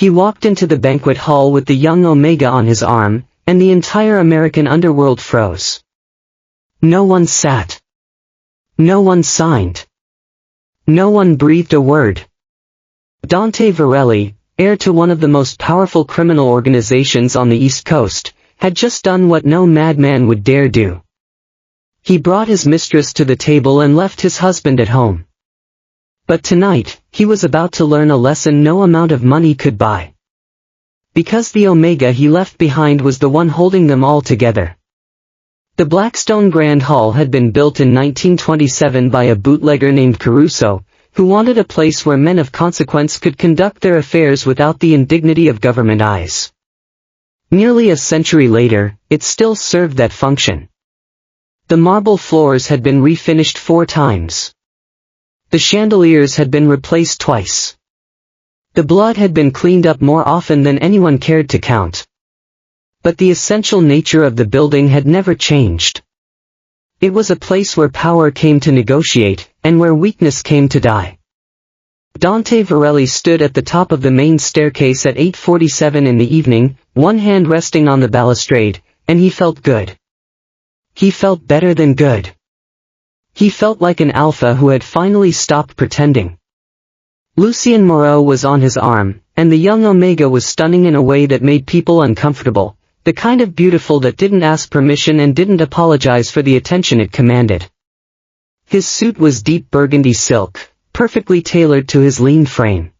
He walked into the banquet hall with the young Omega on his arm, and the entire American underworld froze. No one sat. No one signed. No one breathed a word. Dante Varelli, heir to one of the most powerful criminal organizations on the East Coast, had just done what no madman would dare do. He brought his mistress to the table and left his husband at home. But tonight, he was about to learn a lesson no amount of money could buy. Because the Omega he left behind was the one holding them all together. The Blackstone Grand Hall had been built in 1927 by a bootlegger named Caruso, who wanted a place where men of consequence could conduct their affairs without the indignity of government eyes. Nearly a century later, it still served that function. The marble floors had been refinished 4 times. The chandeliers had been replaced twice. The blood had been cleaned up more often than anyone cared to count. But the essential nature of the building had never changed. It was a place where power came to negotiate, and where weakness came to die. Dante Varelli stood at the top of the main staircase at 8:47 in the evening, one hand resting on the balustrade, and he felt good. He felt better than good. He felt like an alpha who had finally stopped pretending. Lucien Moreau was on his arm, and the young Omega was stunning in a way that made people uncomfortable, the kind of beautiful that didn't ask permission and didn't apologize for the attention it commanded. His suit was deep burgundy silk, perfectly tailored to his lean frame.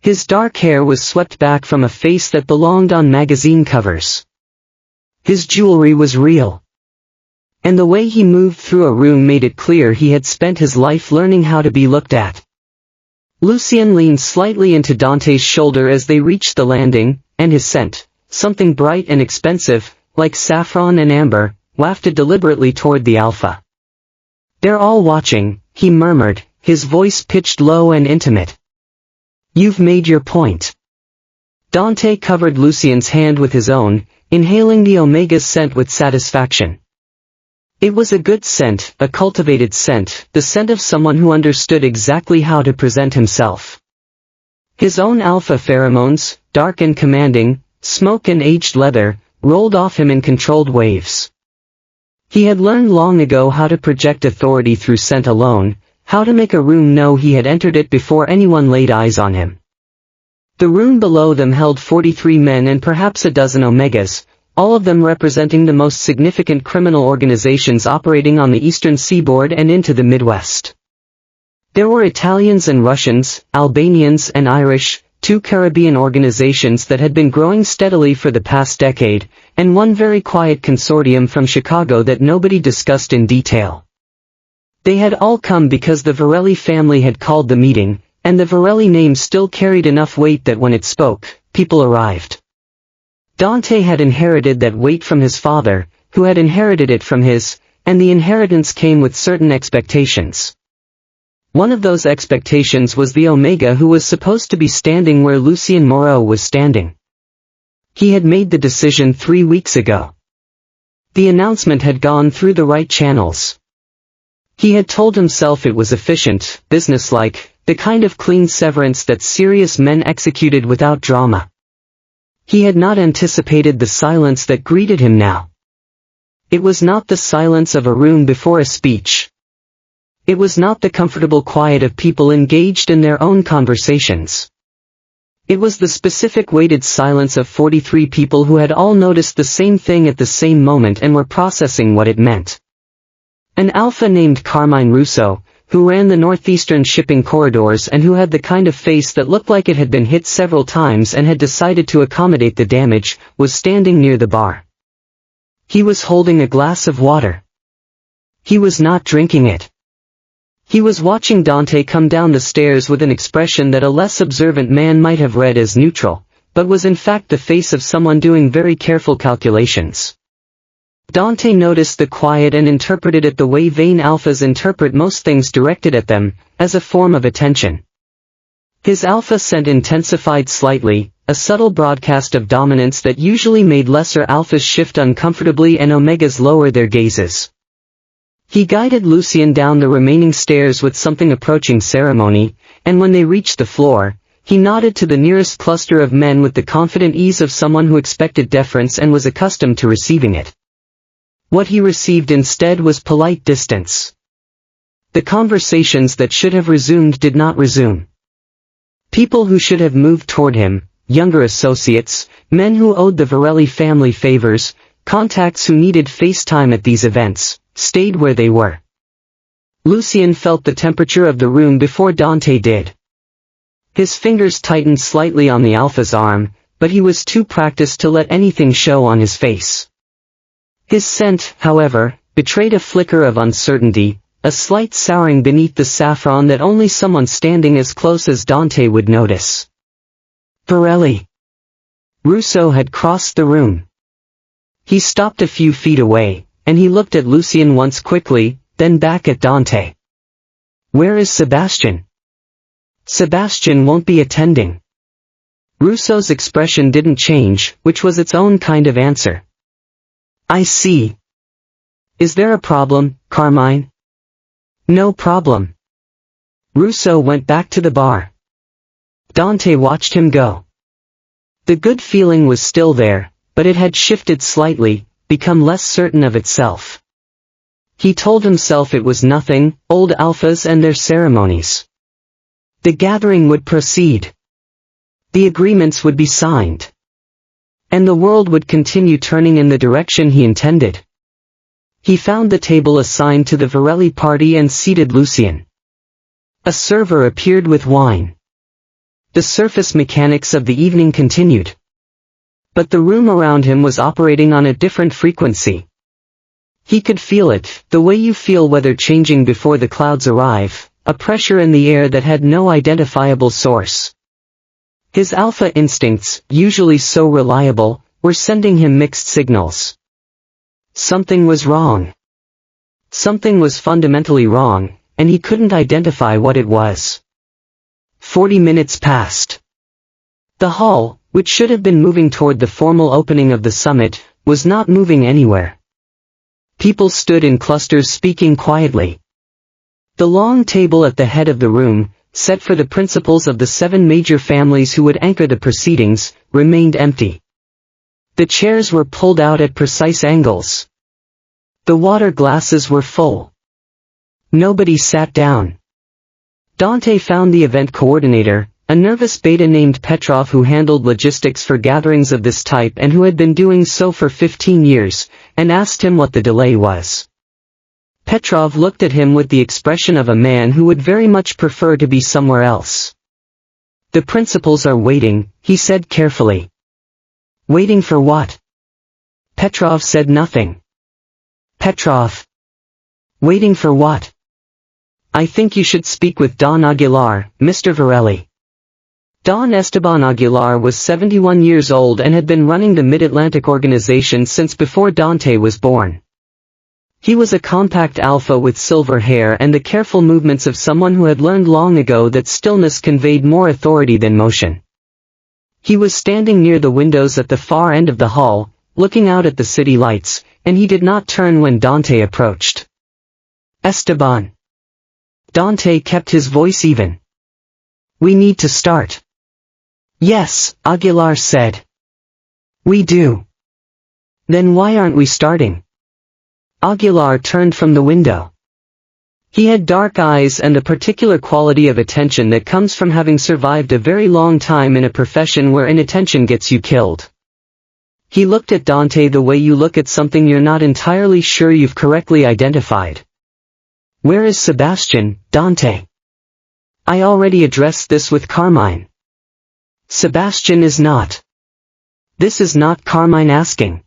His dark hair was swept back from a face that belonged on magazine covers. His jewelry was real. And the way he moved through a room made it clear he had spent his life learning how to be looked at. Lucien leaned slightly into Dante's shoulder as they reached the landing, and his scent, something bright and expensive, like saffron and amber, wafted deliberately toward the alpha. "They're all watching," he murmured, his voice pitched low and intimate. "You've made your point." Dante covered Lucien's hand with his own, inhaling the Omega's scent with satisfaction. It was a good scent, a cultivated scent, the scent of someone who understood exactly how to present himself. His own alpha pheromones, dark and commanding, smoke and aged leather, rolled off him in controlled waves. He had learned long ago how to project authority through scent alone, how to make a room know he had entered it before anyone laid eyes on him. The room below them held 43 men and perhaps a dozen Omegas, all of them representing the most significant criminal organizations operating on the eastern seaboard and into the Midwest. There were Italians and Russians, Albanians and Irish, 2 Caribbean organizations that had been growing steadily for the past decade, and one very quiet consortium from Chicago that nobody discussed in detail. They had all come because the Varelli family had called the meeting, and the Varelli name still carried enough weight that when it spoke, people arrived. Dante had inherited that weight from his father, who had inherited it from his, and the inheritance came with certain expectations. One of those expectations was the Omega who was supposed to be standing where Lucien Moreau was standing. He had made the decision 3 weeks ago. The announcement had gone through the right channels. He had told himself it was efficient, businesslike, the kind of clean severance that serious men executed without drama. He had not anticipated the silence that greeted him now. It was not the silence of a room before a speech. It was not the comfortable quiet of people engaged in their own conversations. It was the specific weighted silence of 43 people who had all noticed the same thing at the same moment and were processing what it meant. An alpha named Carmine Russo, who ran the northeastern shipping corridors and who had the kind of face that looked like it had been hit several times and had decided to accommodate the damage, was standing near the bar. He was holding a glass of water. He was not drinking it. He was watching Dante come down the stairs with an expression that a less observant man might have read as neutral, but was in fact the face of someone doing very careful calculations. Dante noticed the quiet and interpreted it the way vain alphas interpret most things directed at them, as a form of attention. His alpha scent intensified slightly, a subtle broadcast of dominance that usually made lesser alphas shift uncomfortably and Omegas lower their gazes. He guided Lucien down the remaining stairs with something approaching ceremony, and when they reached the floor, He nodded to the nearest cluster of men with the confident ease of someone who expected deference and was accustomed to receiving it. What he received instead was polite distance. The conversations that should have resumed did not resume. People who should have moved toward him, younger associates, men who owed the Varelli family favors, contacts who needed face time at these events, stayed where they were. Lucien felt the temperature of the room before Dante did. His fingers tightened slightly on the Alpha's arm, but he was too practiced to let anything show on his face. His scent, however, betrayed a flicker of uncertainty, a slight souring beneath the saffron that only someone standing as close as Dante would notice. Varelli. Rousseau had crossed the room. He stopped a few feet away, and he looked at Lucien once quickly, then back at Dante. Where is Sebastian? Sebastian won't be attending. Rousseau's expression didn't change, which was its own kind of answer. I see. Is there a problem, Carmine? No problem. Rousseau went back to the bar. Dante watched him go. The good feeling was still there, but it had shifted slightly, become less certain of itself. He told himself it was nothing, old alphas and their ceremonies. The gathering would proceed. The agreements would be signed. And the world would continue turning in the direction he intended. He found the table assigned to the Varelli party and seated Lucien. A server appeared with wine. The surface mechanics of the evening continued. But the room around him was operating on a different frequency. He could feel it, the way you feel weather changing before the clouds arrive, a pressure in the air that had no identifiable source. His alpha instincts, usually so reliable, were sending him mixed signals. Something was wrong. Something was fundamentally wrong, and he couldn't identify what it was. 40 minutes passed. The hall, which should have been moving toward the formal opening of the summit, was not moving anywhere. People stood in clusters speaking quietly. The long table at the head of the room, set for the principals of the 7 major families who would anchor the proceedings, remained empty. The chairs were pulled out at precise angles. The water glasses were full. Nobody sat down. Dante found the event coordinator, a nervous beta named Petrov who handled logistics for gatherings of this type and who had been doing so for 15 years, and asked him what the delay was. Petrov looked at him with the expression of a man who would very much prefer to be somewhere else. The principals are waiting, he said carefully. Waiting for what? Petrov said nothing. Petrov. Waiting for what? I think you should speak with Don Aguilar, Mr. Varelli. Don Esteban Aguilar was 71 years old and had been running the Mid-Atlantic organization since before Dante was born. He was a compact alpha with silver hair and the careful movements of someone who had learned long ago that stillness conveyed more authority than motion. He was standing near the windows at the far end of the hall, looking out at the city lights, and he did not turn when Dante approached. Esteban. Dante kept his voice even. We need to start. Yes, Aguilar said. We do. Then why aren't we starting? Aguilar turned from the window. He had dark eyes and a particular quality of attention that comes from having survived a very long time in a profession where inattention gets you killed. He looked at Dante the way you look at something you're not entirely sure you've correctly identified. Where is Sebastian, Dante? I already addressed this with Carmine. Sebastian is not. This is not Carmine asking.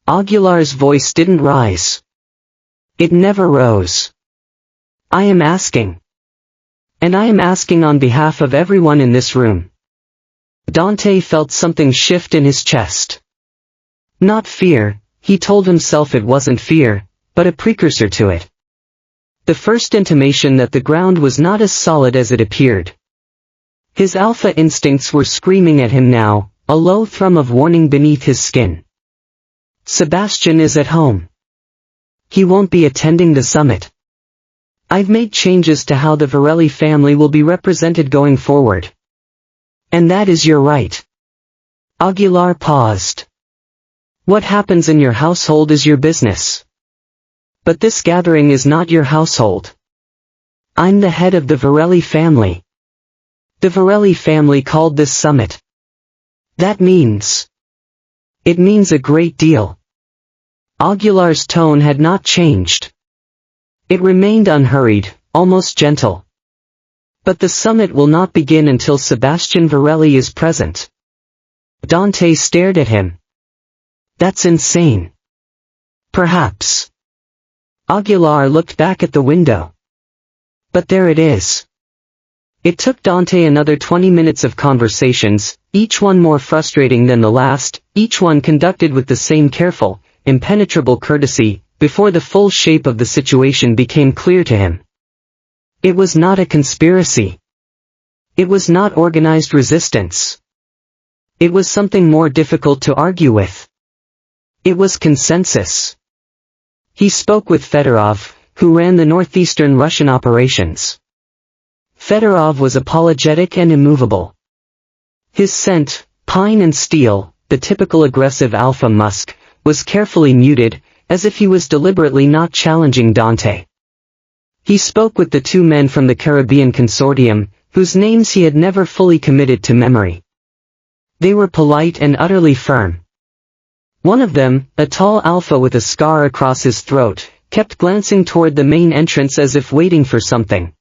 Aguilar's voice didn't rise. It never rose. I am asking. And I am asking on behalf of everyone in this room. Dante felt something shift in his chest. Not fear, he told himself it wasn't fear, but a precursor to it. The first intimation that the ground was not as solid as it appeared. His alpha instincts were screaming at him now, a low thrum of warning beneath his skin. Sebastian is at home. He won't be attending the summit. I've made changes to how the Varelli family will be represented going forward. And that is your right. Aguilar paused. What happens in your household is your business. But this gathering is not your household. I'm the head of the Varelli family. The Varelli family called this summit. That means. It means a great deal. Aguilar's tone had not changed. It remained unhurried, almost gentle. But the summit will not begin until Sebastian Varelli is present. Dante stared at him. That's insane. Perhaps. Aguilar looked back at the window. But there it is. It took Dante another 20 minutes of conversations, each one more frustrating than the last, each one conducted with the same careful, impenetrable courtesy, before the full shape of the situation became clear to him. It was not a conspiracy. It was not organized resistance. It was something more difficult to argue with. It was consensus. He spoke with Fedorov, who ran the northeastern Russian operations. Fedorov was apologetic and immovable. His scent, pine and steel, the typical aggressive alpha musk, was carefully muted, as if he was deliberately not challenging Dante. He spoke with the two men from the Caribbean Consortium, whose names he had never fully committed to memory. They were polite and utterly firm. One of them, a tall alpha with a scar across his throat, kept glancing toward the main entrance as if waiting for something.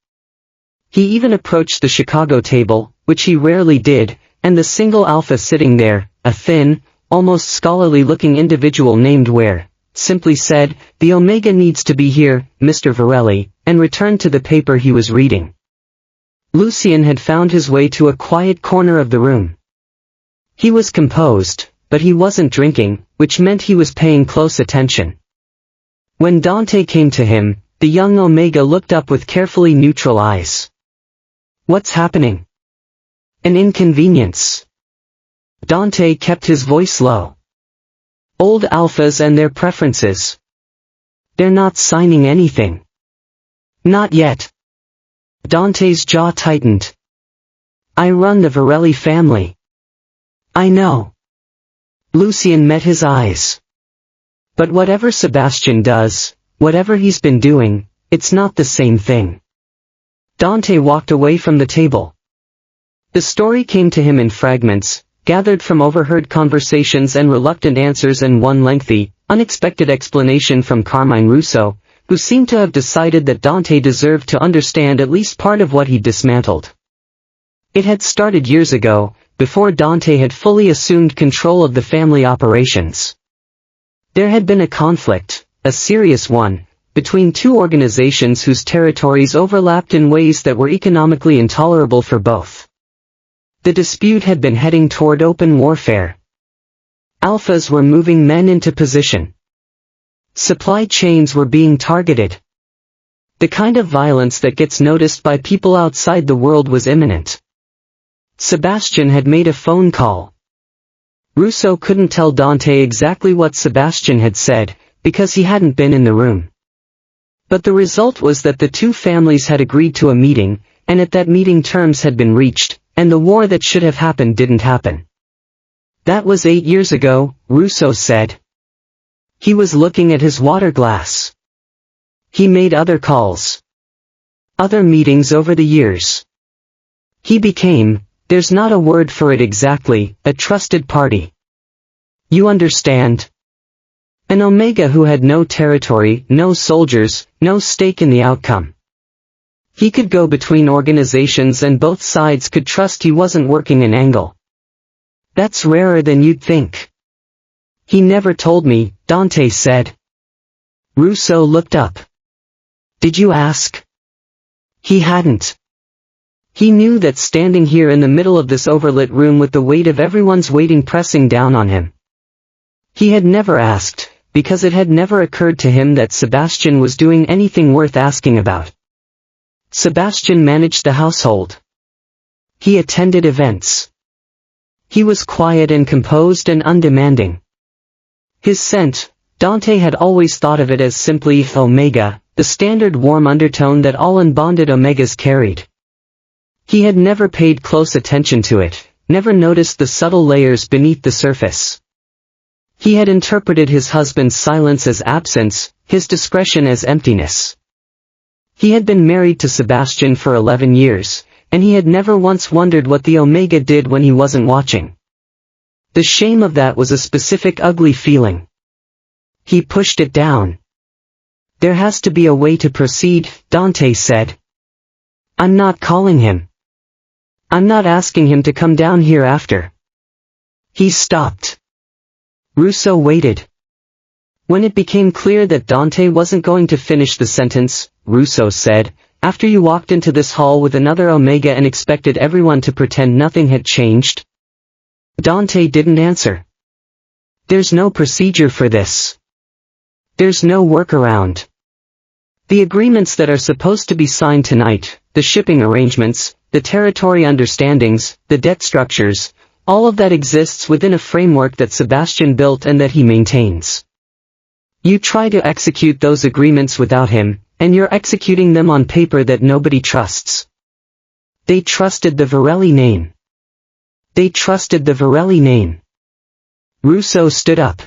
He even approached the Chicago table, which he rarely did, and the single alpha sitting there, a thin, almost scholarly-looking individual named Ware, simply said, "The Omega needs to be here, Mr. Varelli," and returned to the paper he was reading. Lucien had found his way to a quiet corner of the room. He was composed, but he wasn't drinking, which meant he was paying close attention. When Dante came to him, the young Omega looked up with carefully neutral eyes. "What's happening?" "An inconvenience." Dante kept his voice low. "Old alphas and their preferences. They're not signing anything." "Not yet." Dante's jaw tightened. "I run the Varelli family." "I know." Lucien met his eyes. "But whatever Sebastian does, whatever he's been doing, it's not the same thing." Dante walked away from the table. The story came to him in fragments, gathered from overheard conversations and reluctant answers, and one lengthy, unexpected explanation from Carmine Russo, who seemed to have decided that Dante deserved to understand at least part of what he'd dismantled. It had started years ago, before Dante had fully assumed control of the family operations. There had been a conflict, a serious one, between two organizations whose territories overlapped in ways that were economically intolerable for both. The dispute had been heading toward open warfare. Alphas were moving men into position. Supply chains were being targeted. The kind of violence that gets noticed by people outside the world was imminent. Sebastian had made a phone call. Russo couldn't tell Dante exactly what Sebastian had said, because he hadn't been in the room. But the result was that the two families had agreed to a meeting, and at that meeting terms had been reached, and the war that should have happened didn't happen. "That was 8 years ago," Russo said. He was looking at his water glass. He made other calls. Other meetings over the years. He became, there's not a word for it exactly, a trusted party. You understand? An Omega who had no territory, no soldiers, no stake in the outcome. He could go between organizations and both sides could trust he wasn't working an angle. That's rarer than you'd think. He never told me, Dante said. Russo looked up. Did you ask? He hadn't. He knew that standing here in the middle of this overlit room with the weight of everyone's waiting pressing down on him. He had never asked, because it had never occurred to him that Sebastian was doing anything worth asking about. Sebastian managed the household. He attended events. He was quiet and composed and undemanding. His scent, Dante had always thought of it as simply Omega, the standard warm undertone that all unbonded Omegas carried. He had never paid close attention to it, never noticed the subtle layers beneath the surface. He had interpreted his husband's silence as absence, his discretion as emptiness. He had been married to Sebastian for 11 years, and he had never once wondered what the Omega did when he wasn't watching. The shame of that was a specific ugly feeling. He pushed it down. "There has to be a way to proceed," Dante said. "I'm not calling him. I'm not asking him to come down here after." He stopped. Russo waited. When it became clear that Dante wasn't going to finish the sentence, Russo said, "After you walked into this hall with another Omega and expected everyone to pretend nothing had changed?" Dante didn't answer. "There's no procedure for this. There's no workaround. The agreements that are supposed to be signed tonight, the shipping arrangements, the territory understandings, the debt structures, all of that exists within a framework that Sebastian built and that he maintains. You try to execute those agreements without him, and you're executing them on paper that nobody trusts. They trusted the Varelli name. They trusted the Varelli name." Russo stood up.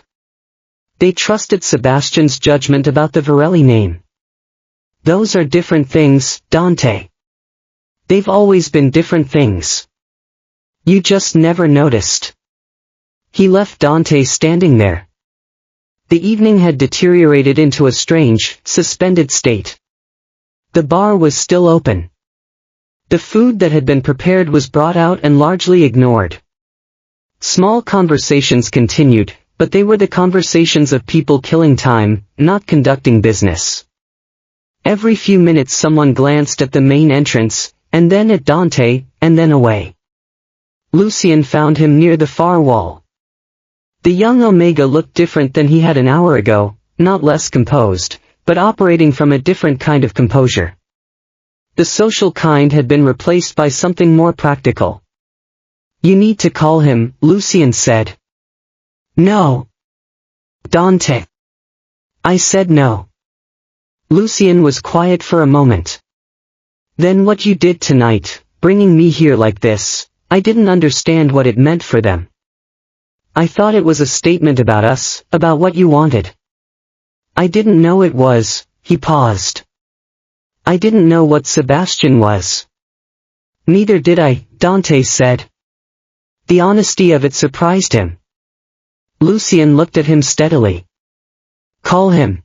"They trusted Sebastian's judgment about the Varelli name. Those are different things, Dante. They've always been different things. You just never noticed." He left Dante standing there. The evening had deteriorated into a strange, suspended state. The bar was still open. The food that had been prepared was brought out and largely ignored. Small conversations continued, but they were the conversations of people killing time, not conducting business. Every few minutes someone glanced at the main entrance, and then at Dante, and then away. Lucien found him near the far wall. The young Omega looked different than he had an hour ago, not less composed, but operating from a different kind of composure. The social kind had been replaced by something more practical. "You need to call him," Lucien said. "No. Dante." "I said no." Lucien was quiet for a moment. "Then what you did tonight, bringing me here like this, I didn't understand what it meant for them. I thought it was a statement about us, about what you wanted. I didn't know it was." He paused. "I didn't know what Sebastian was." "Neither did I," Dante said. The honesty of it surprised him. Lucien looked at him steadily. "Call him."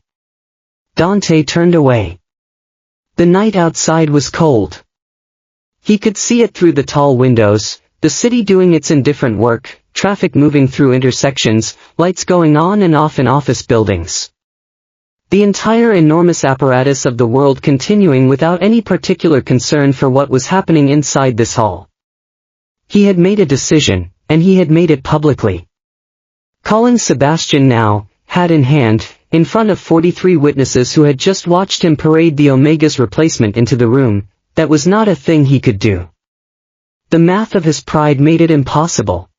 Dante turned away. The night outside was cold. He could see it through the tall windows, the city doing its indifferent work, traffic moving through intersections, lights going on and off in office buildings. The entire enormous apparatus of the world continuing without any particular concern for what was happening inside this hall. He had made a decision, and he had made it publicly. Calling Sebastian now, hat in hand, in front of 43 witnesses who had just watched him parade the Omega's replacement into the room, that was not a thing he could do. The math of his pride made it impossible.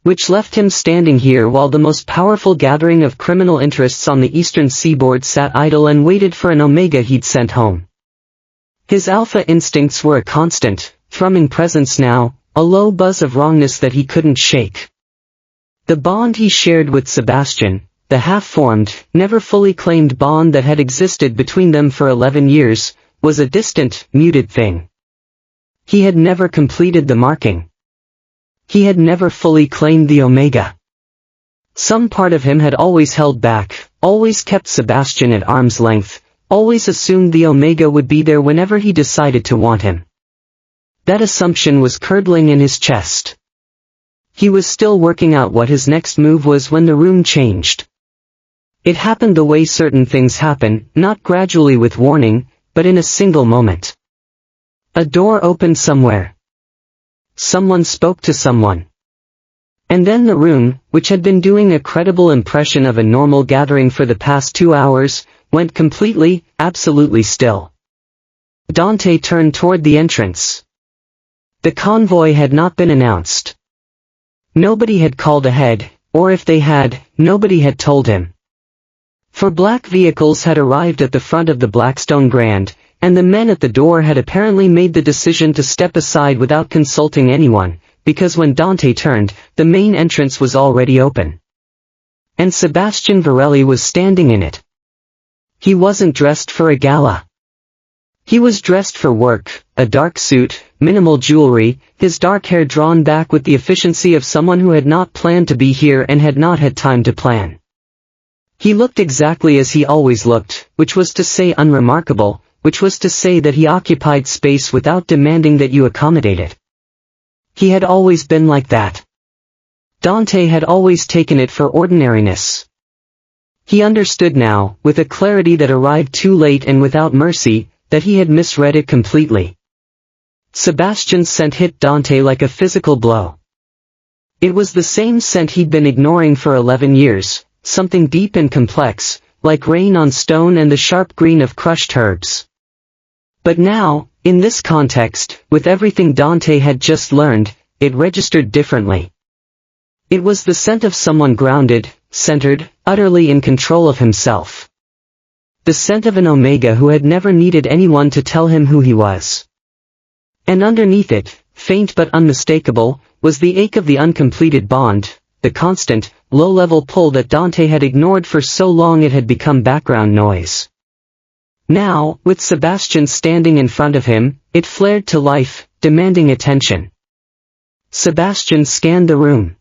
Which left him standing here while the most powerful gathering of criminal interests on the eastern seaboard sat idle and waited for an Omega he'd sent home. His alpha instincts were a constant, thrumming presence now, a low buzz of wrongness that he couldn't shake. The bond he shared with Sebastian, the half-formed, never fully claimed bond that had existed between them for 11 years, was a distant, muted thing. He had never completed the marking. He had never fully claimed the Omega. Some part of him had always held back, always kept Sebastian at arm's length, always assumed the Omega would be there whenever he decided to want him. That assumption was curdling in his chest. He was still working out what his next move was when the room changed. It happened the way certain things happen, not gradually with warning, but in a single moment. A door opened somewhere. Someone spoke to someone. And then the room, which had been doing a credible impression of a normal gathering for the past 2 hours, went completely, absolutely still. Dante turned toward the entrance. The convoy had not been announced. Nobody had called ahead, or if they had, nobody had told him. 4 black vehicles had arrived at the front of the Blackstone Grand, and the men at the door had apparently made the decision to step aside without consulting anyone, because when Dante turned, the main entrance was already open. And Sebastian Varelli was standing in it. He wasn't dressed for a gala. He was dressed for work, a dark suit, minimal jewelry, his dark hair drawn back with the efficiency of someone who had not planned to be here and had not had time to plan. He looked exactly as he always looked, which was to say unremarkable, which was to say that he occupied space without demanding that you accommodate it. He had always been like that. Dante had always taken it for ordinariness. He understood now, with a clarity that arrived too late and without mercy, that he had misread it completely. Sebastian's scent hit Dante like a physical blow. It was the same scent he'd been ignoring for 11 years, something deep and complex, like rain on stone and the sharp green of crushed herbs. But now, in this context, with everything Dante had just learned, it registered differently. It was the scent of someone grounded, centered, utterly in control of himself. The scent of an Omega who had never needed anyone to tell him who he was. And underneath it, faint but unmistakable, was the ache of the uncompleted bond, the constant, low-level pull that Dante had ignored for so long it had become background noise. Now, with Sebastian standing in front of him, it flared to life, demanding attention. Sebastian scanned the room.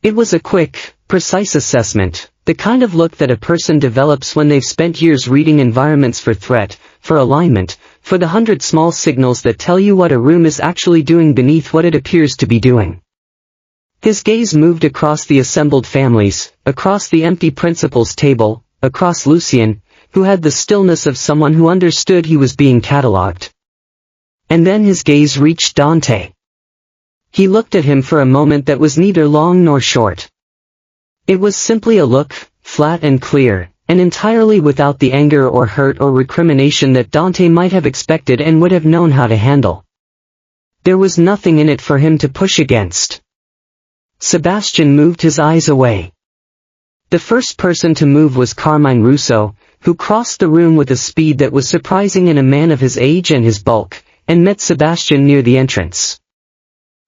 It was a quick, precise assessment, the kind of look that a person develops when they've spent years reading environments for threat, for alignment, for the 100 small signals that tell you what a room is actually doing beneath what it appears to be doing. His gaze moved across the assembled families, across the empty principal's table, across Lucien, who had the stillness of someone who understood he was being catalogued. And then his gaze reached Dante. He looked at him for a moment that was neither long nor short. It was simply a look, flat and clear, and entirely without the anger or hurt or recrimination that Dante might have expected and would have known how to handle. There was nothing in it for him to push against. Sebastian moved his eyes away. The first person to move was Carmine Russo, who crossed the room with a speed that was surprising in a man of his age and his bulk, and met Sebastian near the entrance.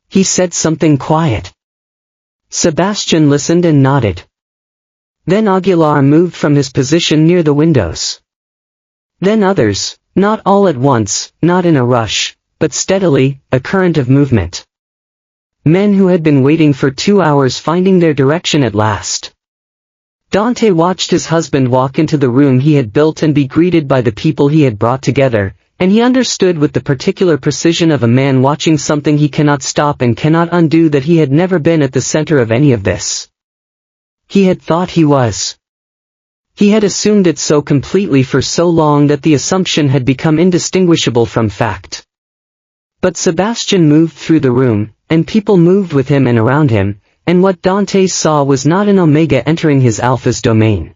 He said something quiet. Sebastian listened and nodded. Then Aguilar moved from his position near the windows. Then others, not all at once, not in a rush, but steadily, a current of movement. Men who had been waiting for 2 hours finding their direction at last. Dante watched his husband walk into the room he had built and be greeted by the people he had brought together, and he understood with the particular precision of a man watching something he cannot stop and cannot undo that he had never been at the center of any of this. He had thought he was. He had assumed it so completely for so long that the assumption had become indistinguishable from fact. But Sebastian moved through the room, and people moved with him and around him, and what Dante saw was not an Omega entering his Alpha's domain.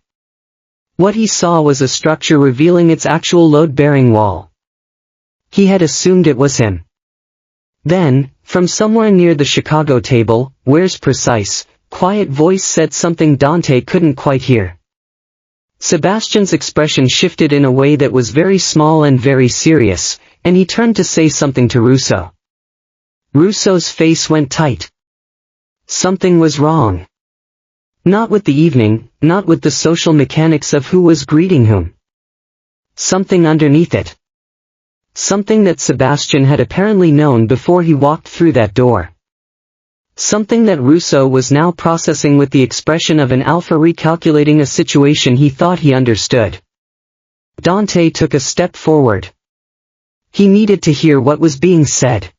What he saw was a structure revealing its actual load-bearing wall. He had assumed it was him. Then, from somewhere near the Chicago table, Ware's precise, quiet voice said something Dante couldn't quite hear. Sebastian's expression shifted in a way that was very small and very serious, and he turned to say something to Russo. Russo's face went tight. Something was wrong. Not with the evening, not with the social mechanics of who was greeting whom. Something underneath it. Something that Sebastian had apparently known before he walked through that door. Something that Russo was now processing with the expression of an alpha recalculating a situation he thought he understood. Dante took a step forward. He needed to hear what was being said.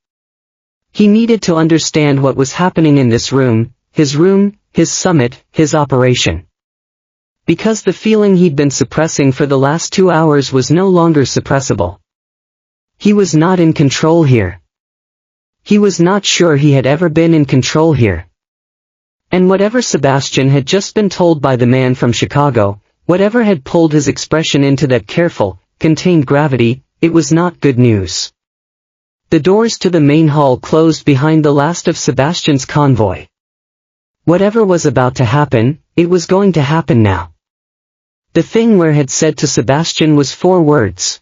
He needed to understand what was happening in this room, his summit, his operation. Because the feeling he'd been suppressing for the last 2 hours was no longer suppressible. He was not in control here. He was not sure he had ever been in control here. And whatever Sebastian had just been told by the man from Chicago, whatever had pulled his expression into that careful, contained gravity, it was not good news. The doors to the main hall closed behind the last of Sebastian's convoy. Whatever was about to happen, it was going to happen now. The thing Ware had said to Sebastian was 4 words.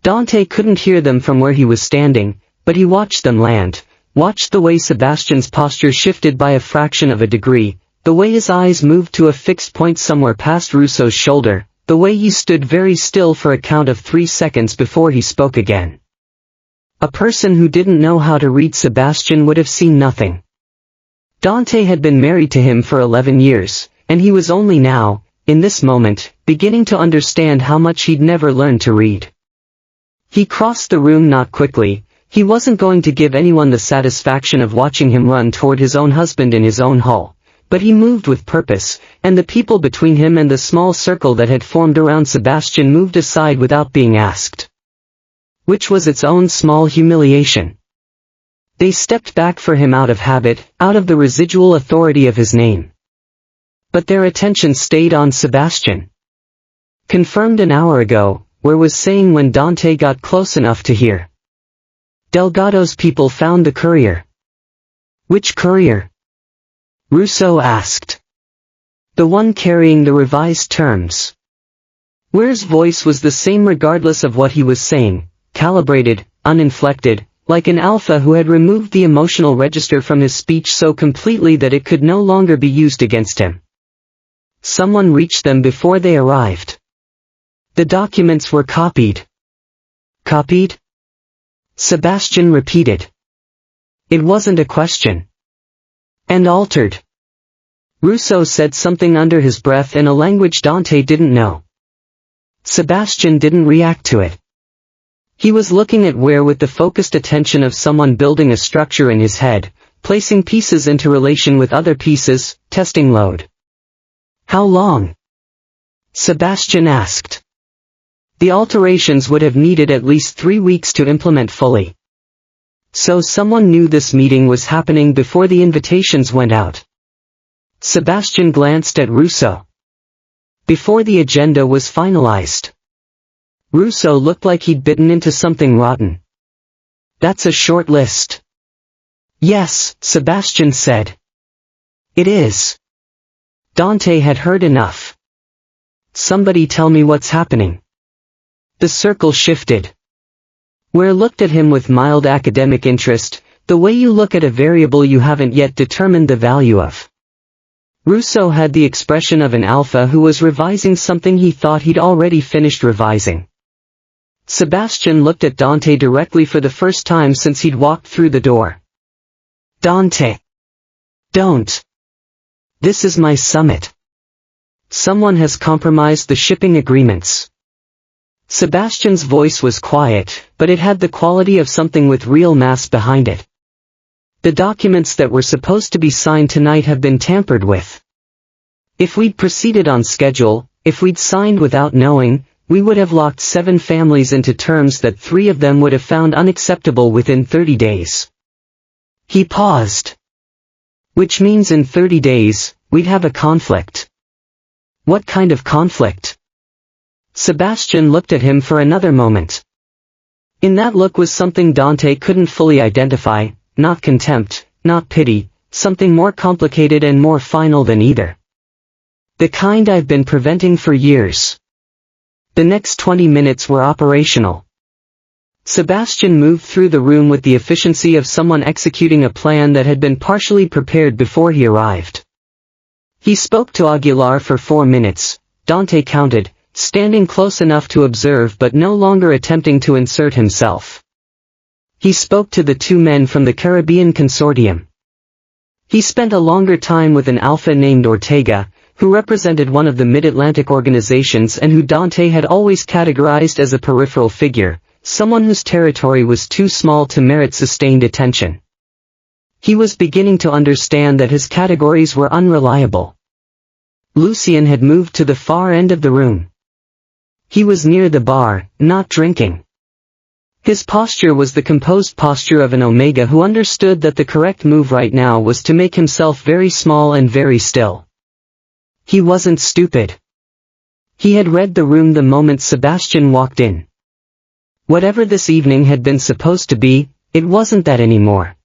Dante couldn't hear them from where he was standing, but he watched them land, Watched the way Sebastian's posture shifted by a fraction of a degree, the way his eyes moved to a fixed point somewhere past Rousseau's shoulder, the way he stood very still for a count of 3 seconds before he spoke again. A person who didn't know how to read Sebastian would have seen nothing. Dante had been married to him for 11 years, and he was only now, in this moment, beginning to understand how much he'd never learned to read. He crossed the room not quickly. He wasn't going to give anyone the satisfaction of watching him run toward his own husband in his own hall, but he moved with purpose, and the people between him and the small circle that had formed around Sebastian moved aside without being asked. Which was its own small humiliation. They stepped back for him out of habit, out of the residual authority of his name. But their attention stayed on Sebastian. Confirmed an hour ago, where was saying when Dante got close enough to hear. Delgado's people found the courier. Which courier? Rousseau asked. The one carrying the revised terms. Ware's voice was the same regardless of what he was saying, calibrated, uninflected, like an alpha who had removed the emotional register from his speech so completely that it could no longer be used against him. Someone reached them before they arrived. The documents were copied. Copied? Sebastian repeated. It wasn't a question. And altered. Rousseau said something under his breath in a language Dante didn't know. Sebastian didn't react to it. He was looking at Ware with the focused attention of someone building a structure in his head, placing pieces into relation with other pieces, testing load. How long? Sebastian asked. The alterations would have needed at least 3 weeks to implement fully. So someone knew this meeting was happening before the invitations went out. Sebastian glanced at Rousseau. Before the agenda was finalized. Rousseau looked like he'd bitten into something rotten. That's a short list. Yes, Sebastian said. It is. Dante had heard enough. Somebody tell me what's happening. The circle shifted. Ware looked at him with mild academic interest, the way you look at a variable you haven't yet determined the value of. Rousseau had the expression of an alpha who was revising something he thought he'd already finished revising. Sebastian looked at Dante directly for the first time since he'd walked through the door. Dante! Don't! This is my summit. Someone has compromised the shipping agreements. Sebastian's voice was quiet, but it had the quality of something with real mass behind it. The documents that were supposed to be signed tonight have been tampered with. If we'd proceeded on schedule, if we'd signed without knowing, we would have locked 7 families into terms that 3 of them would have found unacceptable within 30 days. He paused. Which means in 30 days, we'd have a conflict. What kind of conflict? Sebastian looked at him for another moment. In that look was something Dante couldn't fully identify, not contempt, not pity, something more complicated and more final than either. The kind I've been preventing for years. The next 20 minutes were operational. Sebastian moved through the room with the efficiency of someone executing a plan that had been partially prepared before he arrived. He spoke to Aguilar for 4 minutes, Dante counted, standing close enough to observe but no longer attempting to insert himself. He spoke to the 2 men from the Caribbean Consortium. He spent a longer time with an alpha named Ortega, who represented one of the Mid-Atlantic organizations and who Dante had always categorized as a peripheral figure, someone whose territory was too small to merit sustained attention. He was beginning to understand that his categories were unreliable. Lucien had moved to the far end of the room. He was near the bar, not drinking. His posture was the composed posture of an Omega who understood that the correct move right now was to make himself very small and very still. He wasn't stupid. He had read the room the moment Sebastian walked in. Whatever this evening had been supposed to be, it wasn't that anymore.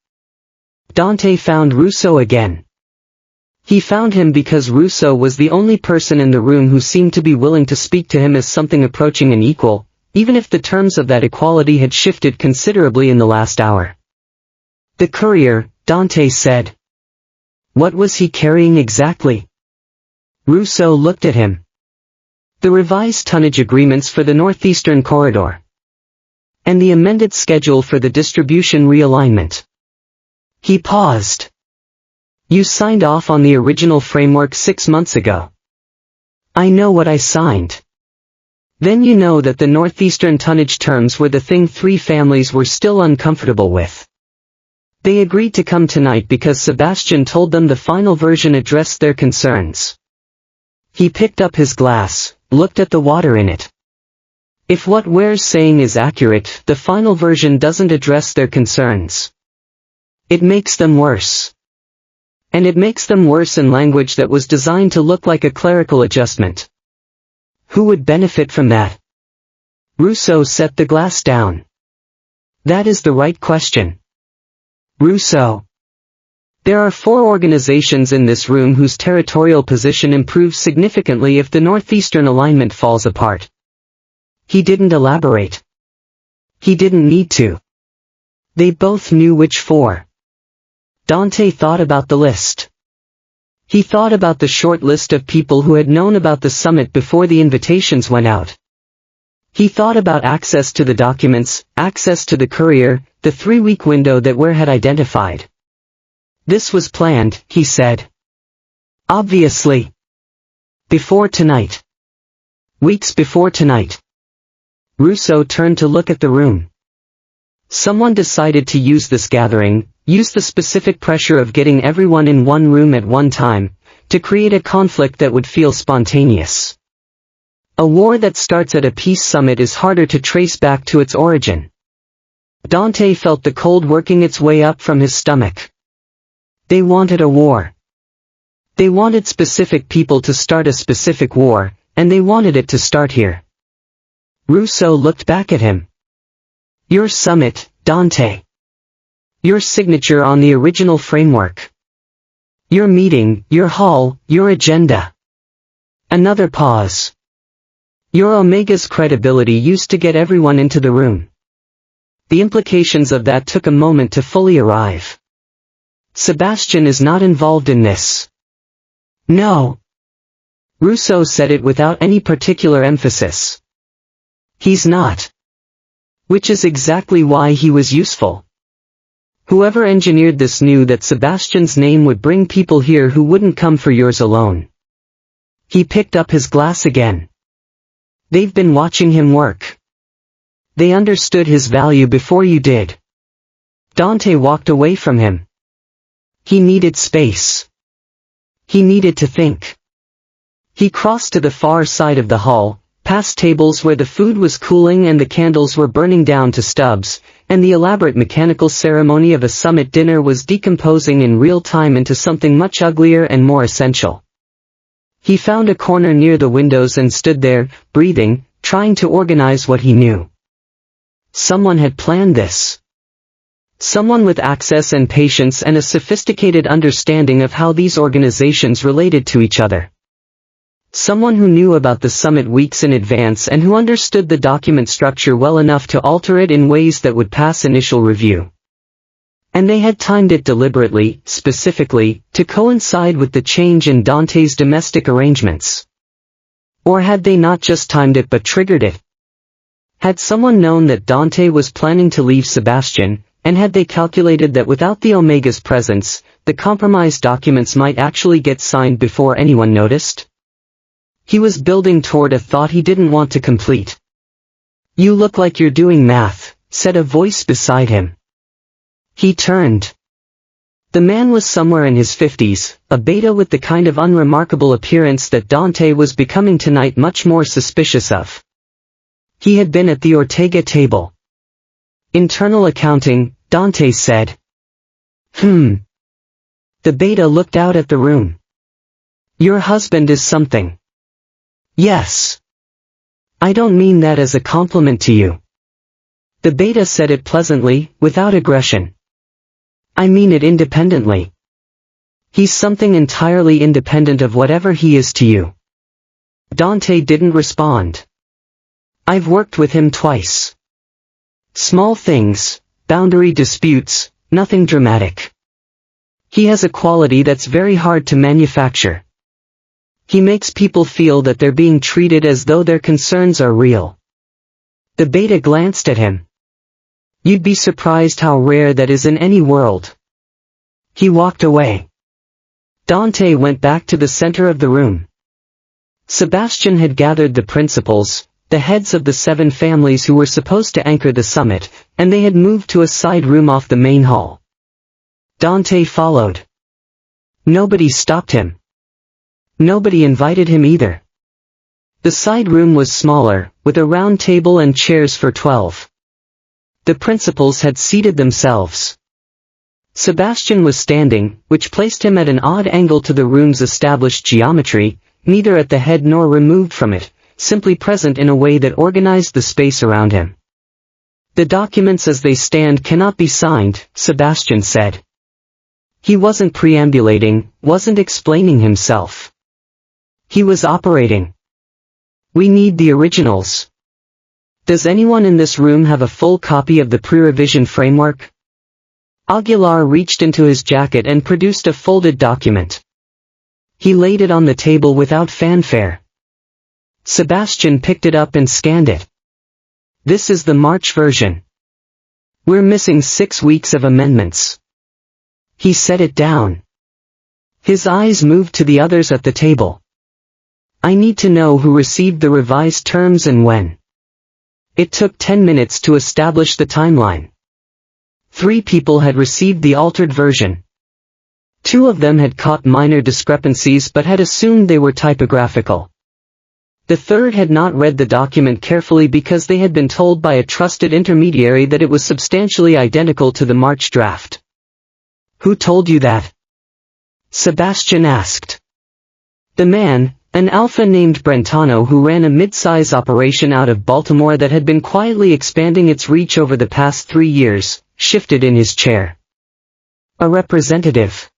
Dante found Rousseau again. He found him because Rousseau was the only person in the room who seemed to be willing to speak to him as something approaching an equal, even if the terms of that equality had shifted considerably in the last hour. The courier, Dante said. What was he carrying exactly? Rousseau looked at him. The revised tonnage agreements for the Northeastern Corridor. And the amended schedule for the distribution realignment. He paused. You signed off on the original framework 6 months ago. I know what I signed. Then you know that the Northeastern tonnage terms were the thing 3 families were still uncomfortable with. They agreed to come tonight because Sebastian told them the final version addressed their concerns. He picked up his glass, looked at the water in it. If what we're saying is accurate, the final version doesn't address their concerns. It makes them worse. And it makes them worse in language that was designed to look like a clerical adjustment. Who would benefit from that? Rousseau set the glass down. That is the right question. Rousseau. There are 4 organizations in this room whose territorial position improves significantly if the Northeastern alignment falls apart. He didn't elaborate. He didn't need to. They both knew which 4. Dante thought about the list. He thought about the short list of people who had known about the summit before the invitations went out. He thought about access to the documents, access to the courier, the 3-week window that Ware had identified. This was planned, he said. Obviously. Before tonight. Weeks before tonight. Rousseau turned to look at the room. Someone decided to use this gathering, use the specific pressure of getting everyone in one room at one time, to create a conflict that would feel spontaneous. A war that starts at a peace summit is harder to trace back to its origin. Dante felt the cold working its way up from his stomach. They wanted a war. They wanted specific people to start a specific war, and they wanted it to start here. Rousseau looked back at him. Your summit, Dante. Your signature on the original framework. Your meeting, your hall, your agenda. Another pause. Your Omega's credibility used to get everyone into the room. The implications of that took a moment to fully arrive. Sebastian is not involved in this. No. Rousseau said it without any particular emphasis. He's not. Which is exactly why he was useful. Whoever engineered this knew that Sebastian's name would bring people here who wouldn't come for yours alone. He picked up his glass again. They've been watching him work. They understood his value before you did. Dante walked away from him. He needed space. He needed to think. He crossed to the far side of the hall, past tables where the food was cooling and the candles were burning down to stubs, and the elaborate mechanical ceremony of a summit dinner was decomposing in real time into something much uglier and more essential. He found a corner near the windows and stood there, breathing, trying to organize what he knew. Someone had planned this. Someone with access and patience and a sophisticated understanding of how these organizations related to each other. Someone who knew about the summit weeks in advance and who understood the document structure well enough to alter it in ways that would pass initial review. And they had timed it deliberately, specifically, to coincide with the change in Dante's domestic arrangements. Or had they not just timed it but triggered it? Had someone known that Dante was planning to leave Sebastian, and had they calculated that without the Omega's presence, the compromise documents might actually get signed before anyone noticed? He was building toward a thought he didn't want to complete. You look like you're doing math, said a voice beside him. He turned. The man was somewhere in his 50s, a beta with the kind of unremarkable appearance that Dante was becoming tonight much more suspicious of. He had been at the Ortega table. Internal accounting, Dante said. The beta looked out at the room. Your husband is something. Yes. I don't mean that as a compliment to you. The beta said it pleasantly, without aggression. I mean it independently. He's something entirely independent of whatever he is to you. Dante didn't respond. I've worked with him twice. Small things, boundary disputes, Nothing dramatic. He has a quality that's very hard to manufacture. He makes people feel that they're being treated as though their concerns are real. The beta glanced at him. You'd be surprised how rare that is in any world. He walked away. Dante went back to the center of the room. Sebastian had gathered the principals, the heads of the 7 families who were supposed to anchor the summit, and they had moved to a side room off the main hall. Dante followed. Nobody stopped him. Nobody invited him either. The side room was smaller, with a round table and chairs for 12. The principals had seated themselves. Sebastian was standing, which placed him at an odd angle to the room's established geometry, neither at the head nor removed from it, simply present in a way that organized the space around him. The documents as they stand cannot be signed, Sebastian said. He wasn't preambulating, wasn't explaining himself. He was operating. We need the originals. Does anyone in this room have a full copy of the pre-revision framework? Aguilar reached into his jacket and produced a folded document. He laid it on the table without fanfare. Sebastian picked it up and scanned it. This is the March version. We're missing 6 weeks of amendments. He set it down. His eyes moved to the others at the table. I need to know who received the revised terms and when. It took 10 minutes to establish the timeline. 3 people had received the altered version. 2 of them had caught minor discrepancies but had assumed they were typographical. The third had not read the document carefully because they had been told by a trusted intermediary that it was substantially identical to the March draft. Who told you that? Sebastian asked. The man, an alpha named Brentano who ran a mid-size operation out of Baltimore that had been quietly expanding its reach over the past 3 years, shifted in his chair. A representative.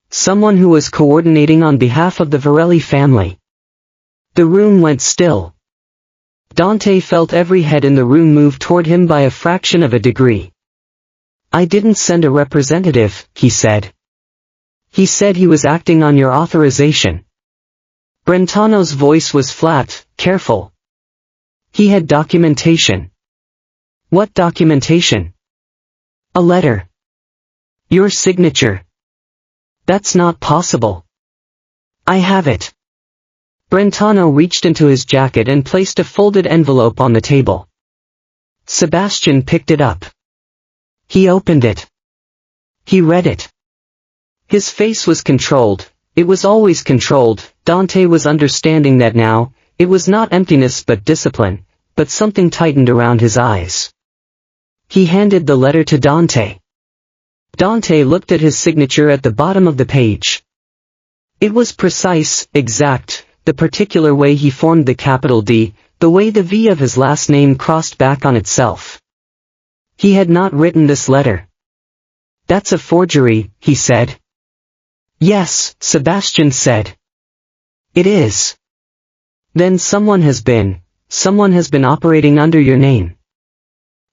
Someone who was coordinating on behalf of the Varelli family. The room went still. Dante felt every head in the room move toward him by a fraction of a degree. I didn't send a representative, he said. He said he was acting on your authorization. Brentano's voice was flat, careful. He had documentation. What documentation? A letter. Your signature. That's not possible. I have it. Brentano reached into his jacket and placed a folded envelope on the table. Sebastian picked it up. He opened it. He read it. His face was controlled. It was always controlled. Dante was understanding that now. It was not emptiness but discipline, but something tightened around his eyes. He handed the letter to Dante. Dante looked at his signature at the bottom of the page. It was precise, exact, the particular way he formed the capital D, the way the V of his last name crossed back on itself. He had not written this letter. That's a forgery, he said. Yes, Sebastian said. It is. Then someone has been operating under your name.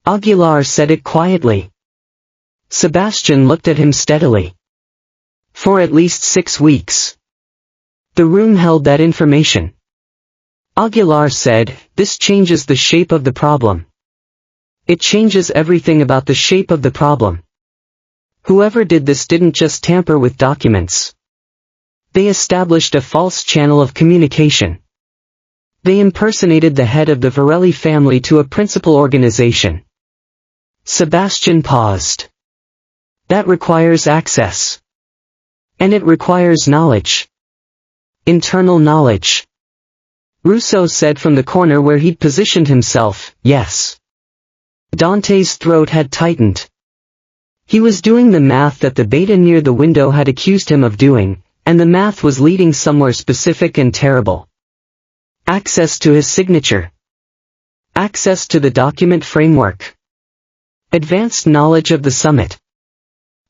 Aguilar said it quietly. Sebastian looked at him steadily. For at least 6 weeks. The room held that information. Aguilar said, this changes the shape of the problem. It changes everything about the shape of the problem. Whoever did this didn't just tamper with documents. They established a false channel of communication. They impersonated the head of the Varelli family to a principal organization. Sebastian paused. That requires access. And it requires knowledge. Internal knowledge. Rousseau said from the corner where he'd positioned himself, yes. Dante's throat had tightened. He was doing the math that the beta near the window had accused him of doing, and the math was leading somewhere specific and terrible. Access to his signature. Access to the document framework. Advanced knowledge of the summit.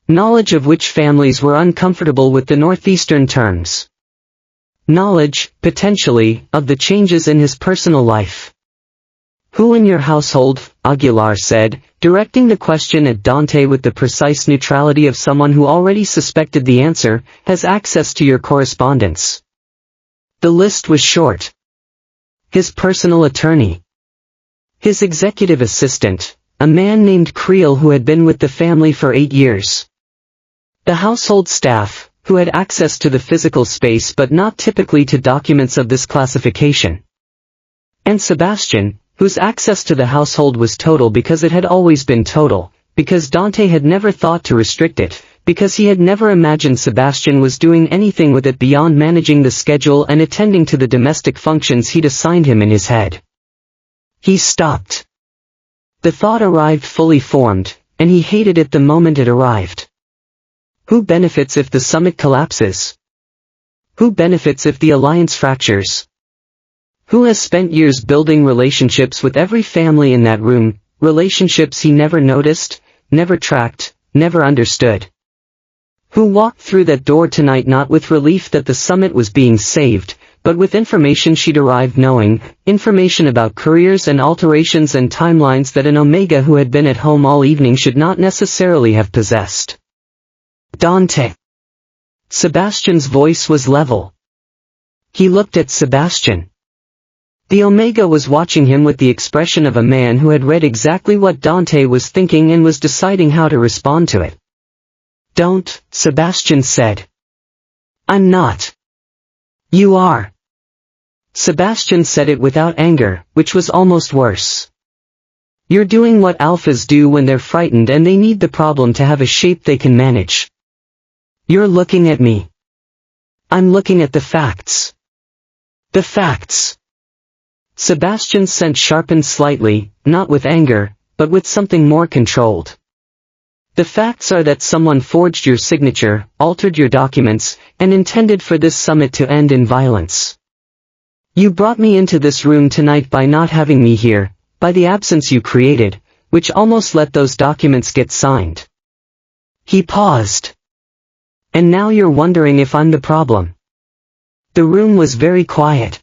Knowledge of which families were uncomfortable with the northeastern terms. Knowledge, potentially, of the changes in his personal life. Who in your household, Aguilar said, directing the question at Dante with the precise neutrality of someone who already suspected the answer, has access to your correspondence. The list was short. His personal attorney. His executive assistant, a man named Creel who had been with the family for 8 years. The household staff, who had access to the physical space but not typically to documents of this classification. And Sebastian, whose access to the household was total because it had always been total, because Dante had never thought to restrict it, because he had never imagined Sebastian was doing anything with it beyond managing the schedule and attending to the domestic functions he'd assigned him in his head. He stopped. The thought arrived fully formed, and he hated it the moment it arrived. Who benefits if the summit collapses? Who benefits if the alliance fractures? Who has spent years building relationships with every family in that room, relationships he never noticed, never tracked, never understood? Who walked through that door tonight not with relief that the summit was being saved, but with information she derived knowing, information about careers and alterations and timelines that an Omega who had been at home all evening should not necessarily have possessed? Dante. Sebastian's voice was level. He looked at Sebastian. The Omega was watching him with the expression of a man who had read exactly what Dante was thinking and was deciding how to respond to it. Don't, Sebastian said. I'm not. You are. Sebastian said it without anger, which was almost worse. You're doing what alphas do when they're frightened and they need the problem to have a shape they can manage. You're looking at me. I'm looking at the facts. The facts. Sebastian's scent sharpened slightly, not with anger, but with something more controlled. The facts are that someone forged your signature, altered your documents, and intended for this summit to end in violence. You brought me into this room tonight by not having me here, by the absence you created, which almost let those documents get signed. He paused. And now you're wondering if I'm the problem. The room was very quiet.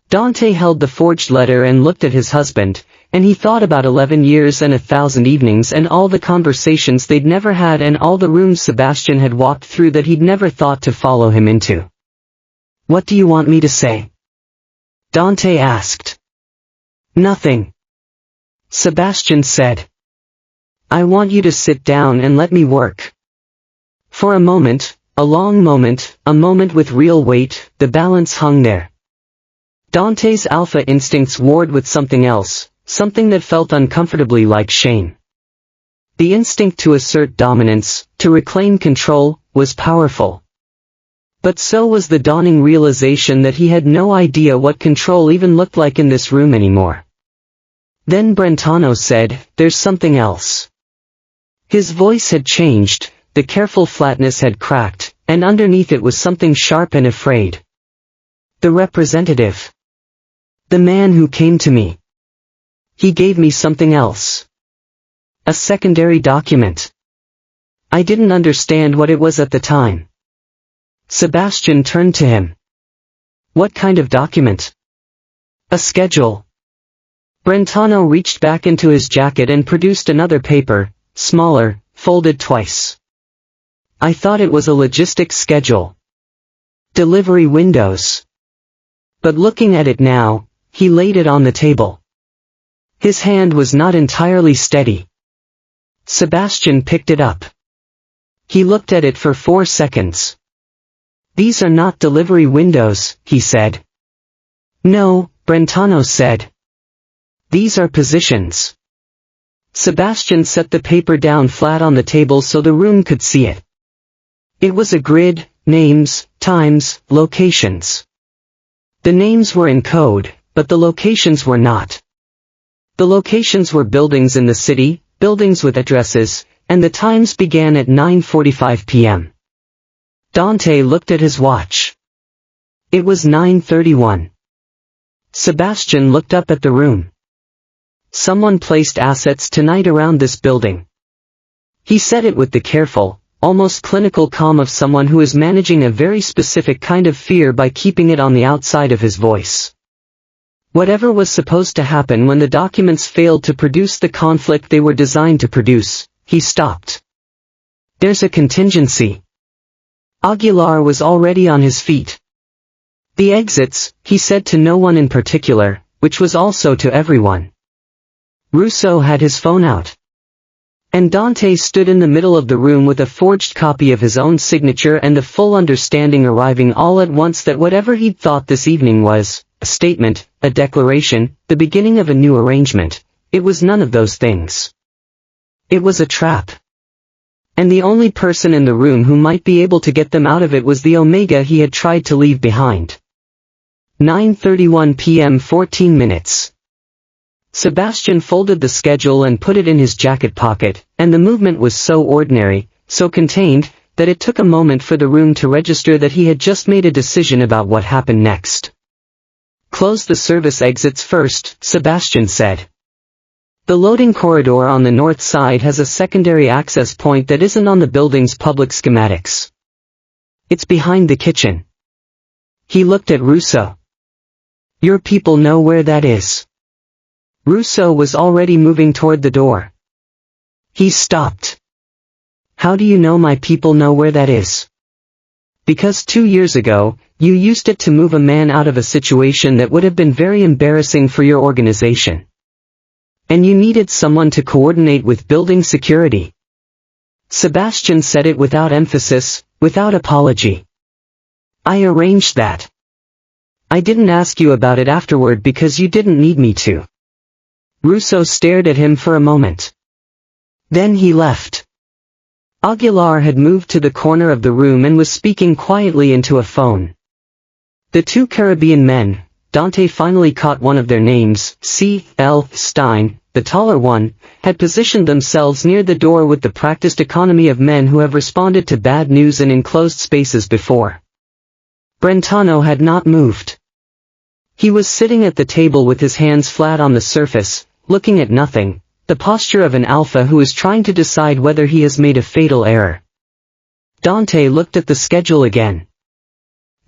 Dante held the forged letter and looked at his husband, and he thought about 11 years and 1,000 evenings and all the conversations they'd never had and all the rooms Sebastian had walked through that he'd never thought to follow him into. What do you want me to say? Dante asked. Nothing. Sebastian said. I want you to sit down and let me work. For a moment, a long moment, a moment with real weight, the balance hung there. Dante's alpha instincts warred with something else, something that felt uncomfortably like shame. The instinct to assert dominance, to reclaim control, was powerful. But so was the dawning realization that he had no idea what control even looked like in this room anymore. Then Brentano said, there's something else. His voice had changed, the careful flatness had cracked, and underneath it was something sharp and afraid. The representative. The man who came to me. He gave me something else. A secondary document. I didn't understand what it was at the time. Sebastian turned to him. What kind of document? A schedule. Brentano reached back into his jacket and produced another paper, smaller, folded twice. I thought it was a logistics schedule. Delivery windows. But looking at it now, he laid it on the table. His hand was not entirely steady. Sebastian picked it up. He looked at it for 4 seconds. These are not delivery windows, he said. No, Brentano said. These are positions. Sebastian set the paper down flat on the table so the room could see it. It was a grid, names, times, locations. The names were in code, but the locations were not. The locations were buildings in the city, buildings with addresses, and the times began at 9:45 p.m. Dante looked at his watch. It was 9:31. Sebastian looked up at the room. Someone placed assets tonight around this building. He said it with the careful, almost clinical calm of someone who is managing a very specific kind of fear by keeping it on the outside of his voice. Whatever was supposed to happen when the documents failed to produce the conflict they were designed to produce, he stopped. There's a contingency. Aguilar was already on his feet. The exits, he said to no one in particular, which was also to everyone. Russo had his phone out. And Dante stood in the middle of the room with a forged copy of his own signature and the full understanding arriving all at once that whatever he'd thought this evening was a statement, a declaration, the beginning of a new arrangement. It was none of those things. It was a trap. And the only person in the room who might be able to get them out of it was the Omega he had tried to leave behind. 9:31 p.m. 14 minutes. Sebastian folded the schedule and put it in his jacket pocket, and the movement was so ordinary, so contained, that it took a moment for the room to register that he had just made a decision about what happened next. Close the service exits first, Sebastian said. The loading corridor on the north side has a secondary access point that isn't on the building's public schematics. It's behind the kitchen. He looked at Russo. Your people know where that is. Russo was already moving toward the door. He stopped. How do you know my people know where that is? Because 2 years ago, you used it to move a man out of a situation that would have been very embarrassing for your organization. And you needed someone to coordinate with building security. Sebastian said it without emphasis, without apology. I arranged that. I didn't ask you about it afterward because you didn't need me to. Russo stared at him for a moment. Then he left. Aguilar had moved to the corner of the room and was speaking quietly into a phone. The two Caribbean men, Dante finally caught one of their names, C.L. Stein, the taller one, had positioned themselves near the door with the practiced economy of men who have responded to bad news in enclosed spaces before. Brentano had not moved. He was sitting at the table with his hands flat on the surface, looking at nothing, the posture of an alpha who is trying to decide whether he has made a fatal error. Dante looked at the schedule again.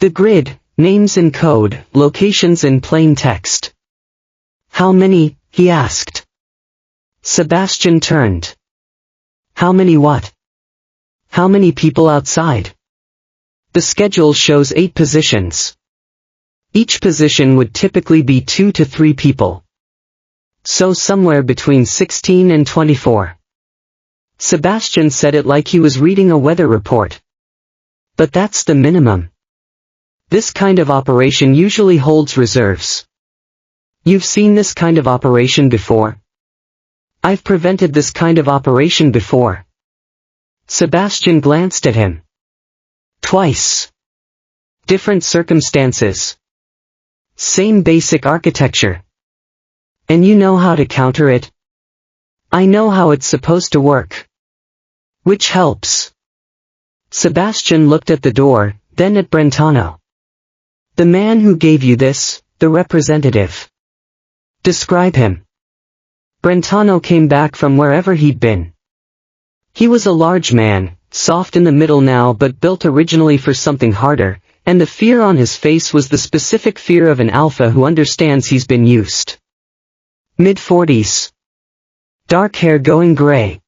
The grid, names in code, locations in plain text. How many, he asked. Sebastian turned. How many what? How many people outside? The schedule shows 8 positions. Each position would typically be 2 to 3 people. So somewhere between 16 and 24. Sebastian said it like he was reading a weather report. But that's the minimum. This kind of operation usually holds reserves. You've seen this kind of operation before? I've prevented this kind of operation before. Sebastian glanced at him. Twice. Different circumstances. Same basic architecture. And you know how to counter it? I know how it's supposed to work. Which helps. Sebastian looked at the door, then at Brentano. The man who gave you this, the representative. Describe him. Brentano came back from wherever he'd been. He was a large man, soft in the middle now but built originally for something harder, and the fear on his face was the specific fear of an alpha who understands he's been used. Mid-40s. Dark hair going gray.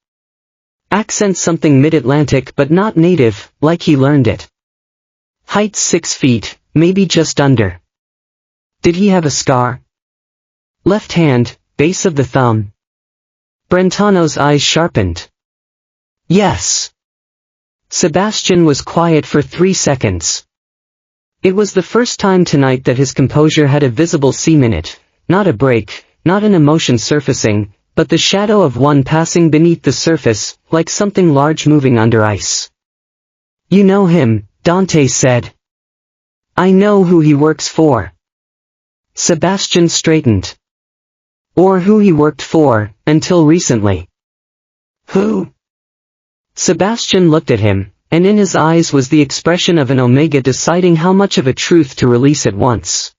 Accent something mid-Atlantic but not native, like he learned it. Height 6 feet, maybe just under. Did he have a scar? Left hand, base of the thumb. Brentano's eyes sharpened. Yes. Sebastian was quiet for 3 seconds. It was the first time tonight that his composure had a visible seam in it, not a break, not an emotion surfacing, but the shadow of one passing beneath the surface, like something large moving under ice. You know him, Dante said. I know who he works for. Sebastian straightened. Or who he worked for, until recently. Who? Sebastian looked at him, and in his eyes was the expression of an Omega deciding how much of a truth to release at once.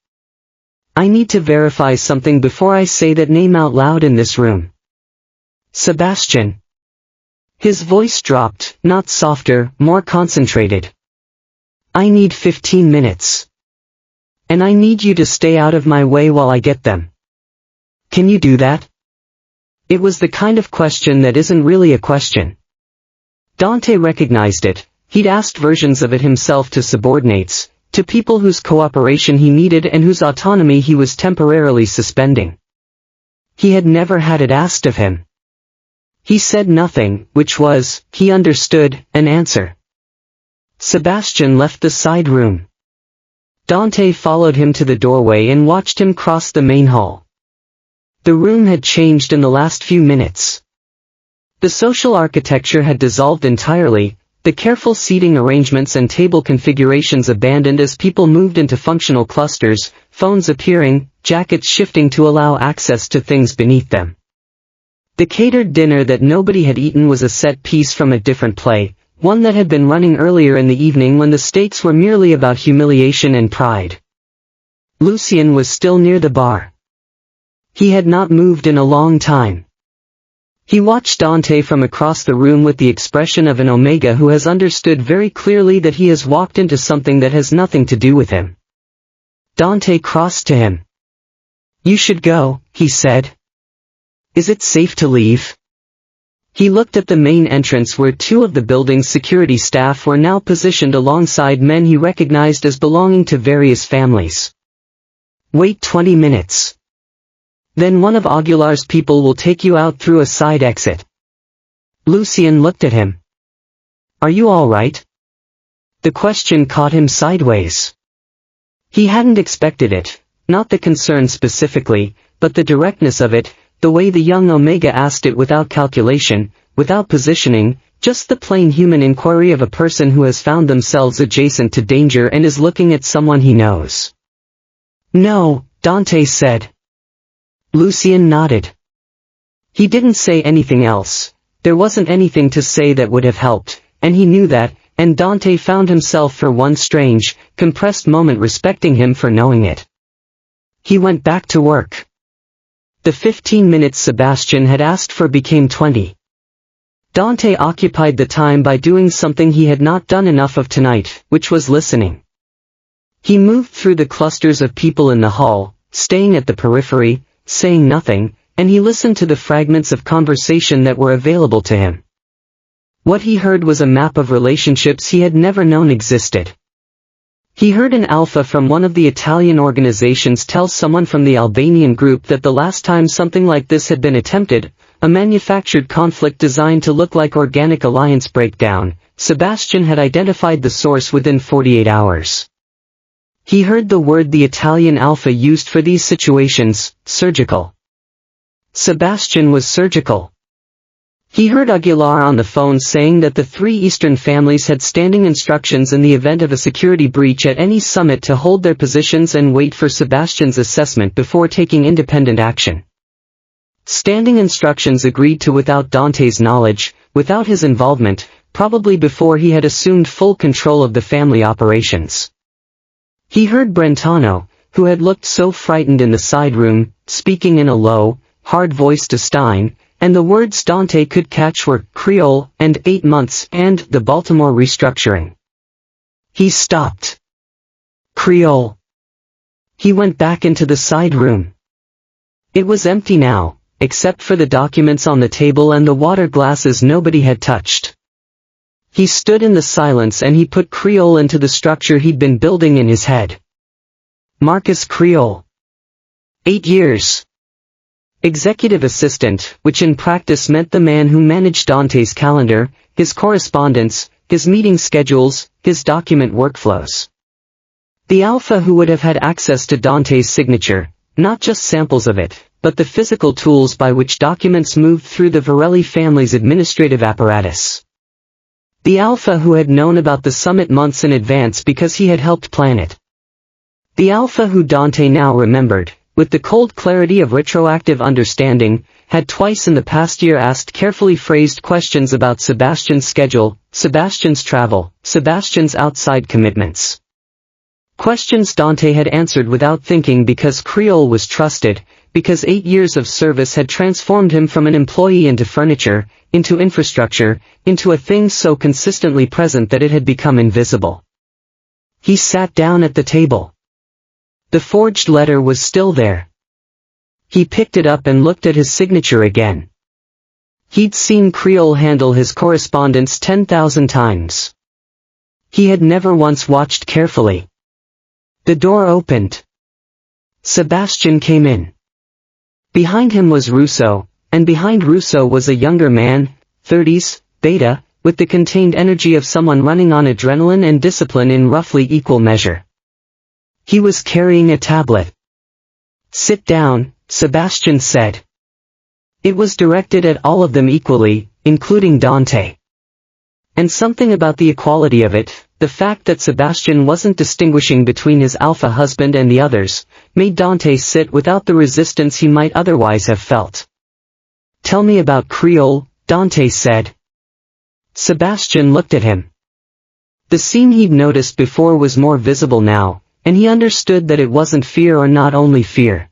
I need to verify something before I say that name out loud in this room. Sebastian. His voice dropped, not softer, more concentrated. I need 15 minutes. And I need you to stay out of my way while I get them. Can you do that? It was the kind of question that isn't really a question. Dante recognized it. He'd asked versions of it himself to subordinates, to people whose cooperation he needed and whose autonomy he was temporarily suspending. He had never had it asked of him. He said nothing, which was, he understood, an answer. Sebastian left the side room. Dante followed him to the doorway and watched him cross the main hall. The room had changed in the last few minutes. The social architecture had dissolved entirely, the careful seating arrangements and table configurations abandoned as people moved into functional clusters, phones appearing, jackets shifting to allow access to things beneath them. The catered dinner that nobody had eaten was a set piece from a different play, one that had been running earlier in the evening when the stakes were merely about humiliation and pride. Lucien was still near the bar. He had not moved in a long time. He watched Dante from across the room with the expression of an Omega who has understood very clearly that he has walked into something that has nothing to do with him. Dante crossed to him. "You should go," he said. "Is it safe to leave?" He looked at the main entrance where two of the building's security staff were now positioned alongside men he recognized as belonging to various families. "Wait 20 minutes. Then one of Aguilar's people will take you out through a side exit." Lucien looked at him. "Are you all right?" The question caught him sideways. He hadn't expected it, not the concern specifically, but the directness of it, the way the young Omega asked it without calculation, without positioning, just the plain human inquiry of a person who has found themselves adjacent to danger and is looking at someone he knows. "No," Dante said. Lucien nodded. He didn't say anything else. There wasn't anything to say that would have helped, and he knew that, and Dante found himself for one strange, compressed moment respecting him for knowing it. He went back to work. The 15 minutes Sebastian had asked for became 20. Dante occupied the time by doing something he had not done enough of tonight, which was listening. He moved through the clusters of people in the hall, staying at the periphery, saying nothing, and he listened to the fragments of conversation that were available to him. What he heard was a map of relationships he had never known existed. He heard an alpha from one of the Italian organizations tell someone from the Albanian group that the last time something like this had been attempted, a manufactured conflict designed to look like organic alliance breakdown, Sebastian had identified the source within 48 hours. He heard the word the Italian alpha used for these situations, surgical. Sebastian was surgical. He heard Aguilar on the phone saying that the three Eastern families had standing instructions in the event of a security breach at any summit to hold their positions and wait for Sebastian's assessment before taking independent action. Standing instructions agreed to without Dante's knowledge, without his involvement, probably before he had assumed full control of the family operations. He heard Brentano, who had looked so frightened in the side room, speaking in a low, hard voice to Stein, and the words Dante could catch were Creole and 8 months and the Baltimore restructuring. He stopped. Creole. He went back into the side room. It was empty now, except for the documents on the table and the water glasses nobody had touched. He stood in the silence and he put Creole into the structure he'd been building in his head. Marcus Creole. 8 years. Executive assistant, which in practice meant the man who managed Dante's calendar, his correspondence, his meeting schedules, his document workflows. The alpha who would have had access to Dante's signature, not just samples of it, but the physical tools by which documents moved through the Varelli family's administrative apparatus. The alpha who had known about the summit months in advance because he had helped plan it. The alpha who Dante now remembered, with the cold clarity of retroactive understanding, had twice in the past year asked carefully phrased questions about Sebastian's schedule, Sebastian's travel, Sebastian's outside commitments. Questions Dante had answered without thinking because Creole was trusted, because 8 years of service had transformed him from an employee into furniture, into infrastructure, into a thing so consistently present that it had become invisible. He sat down at the table. The forged letter was still there. He picked it up and looked at his signature again. He'd seen Creole handle his correspondence 10,000 times. He had never once watched carefully. The door opened. Sebastian came in. Behind him was Rousseau, and behind Rousseau was a younger man, 30s, beta, with the contained energy of someone running on adrenaline and discipline in roughly equal measure. He was carrying a tablet. "Sit down," Sebastian said. It was directed at all of them equally, including Dante. And something about the equality of it, the fact that Sebastian wasn't distinguishing between his alpha husband and the others, made Dante sit without the resistance he might otherwise have felt. "Tell me about Creole," Dante said. Sebastian looked at him. The scene he'd noticed before was more visible now, and he understood that it wasn't fear or not only fear.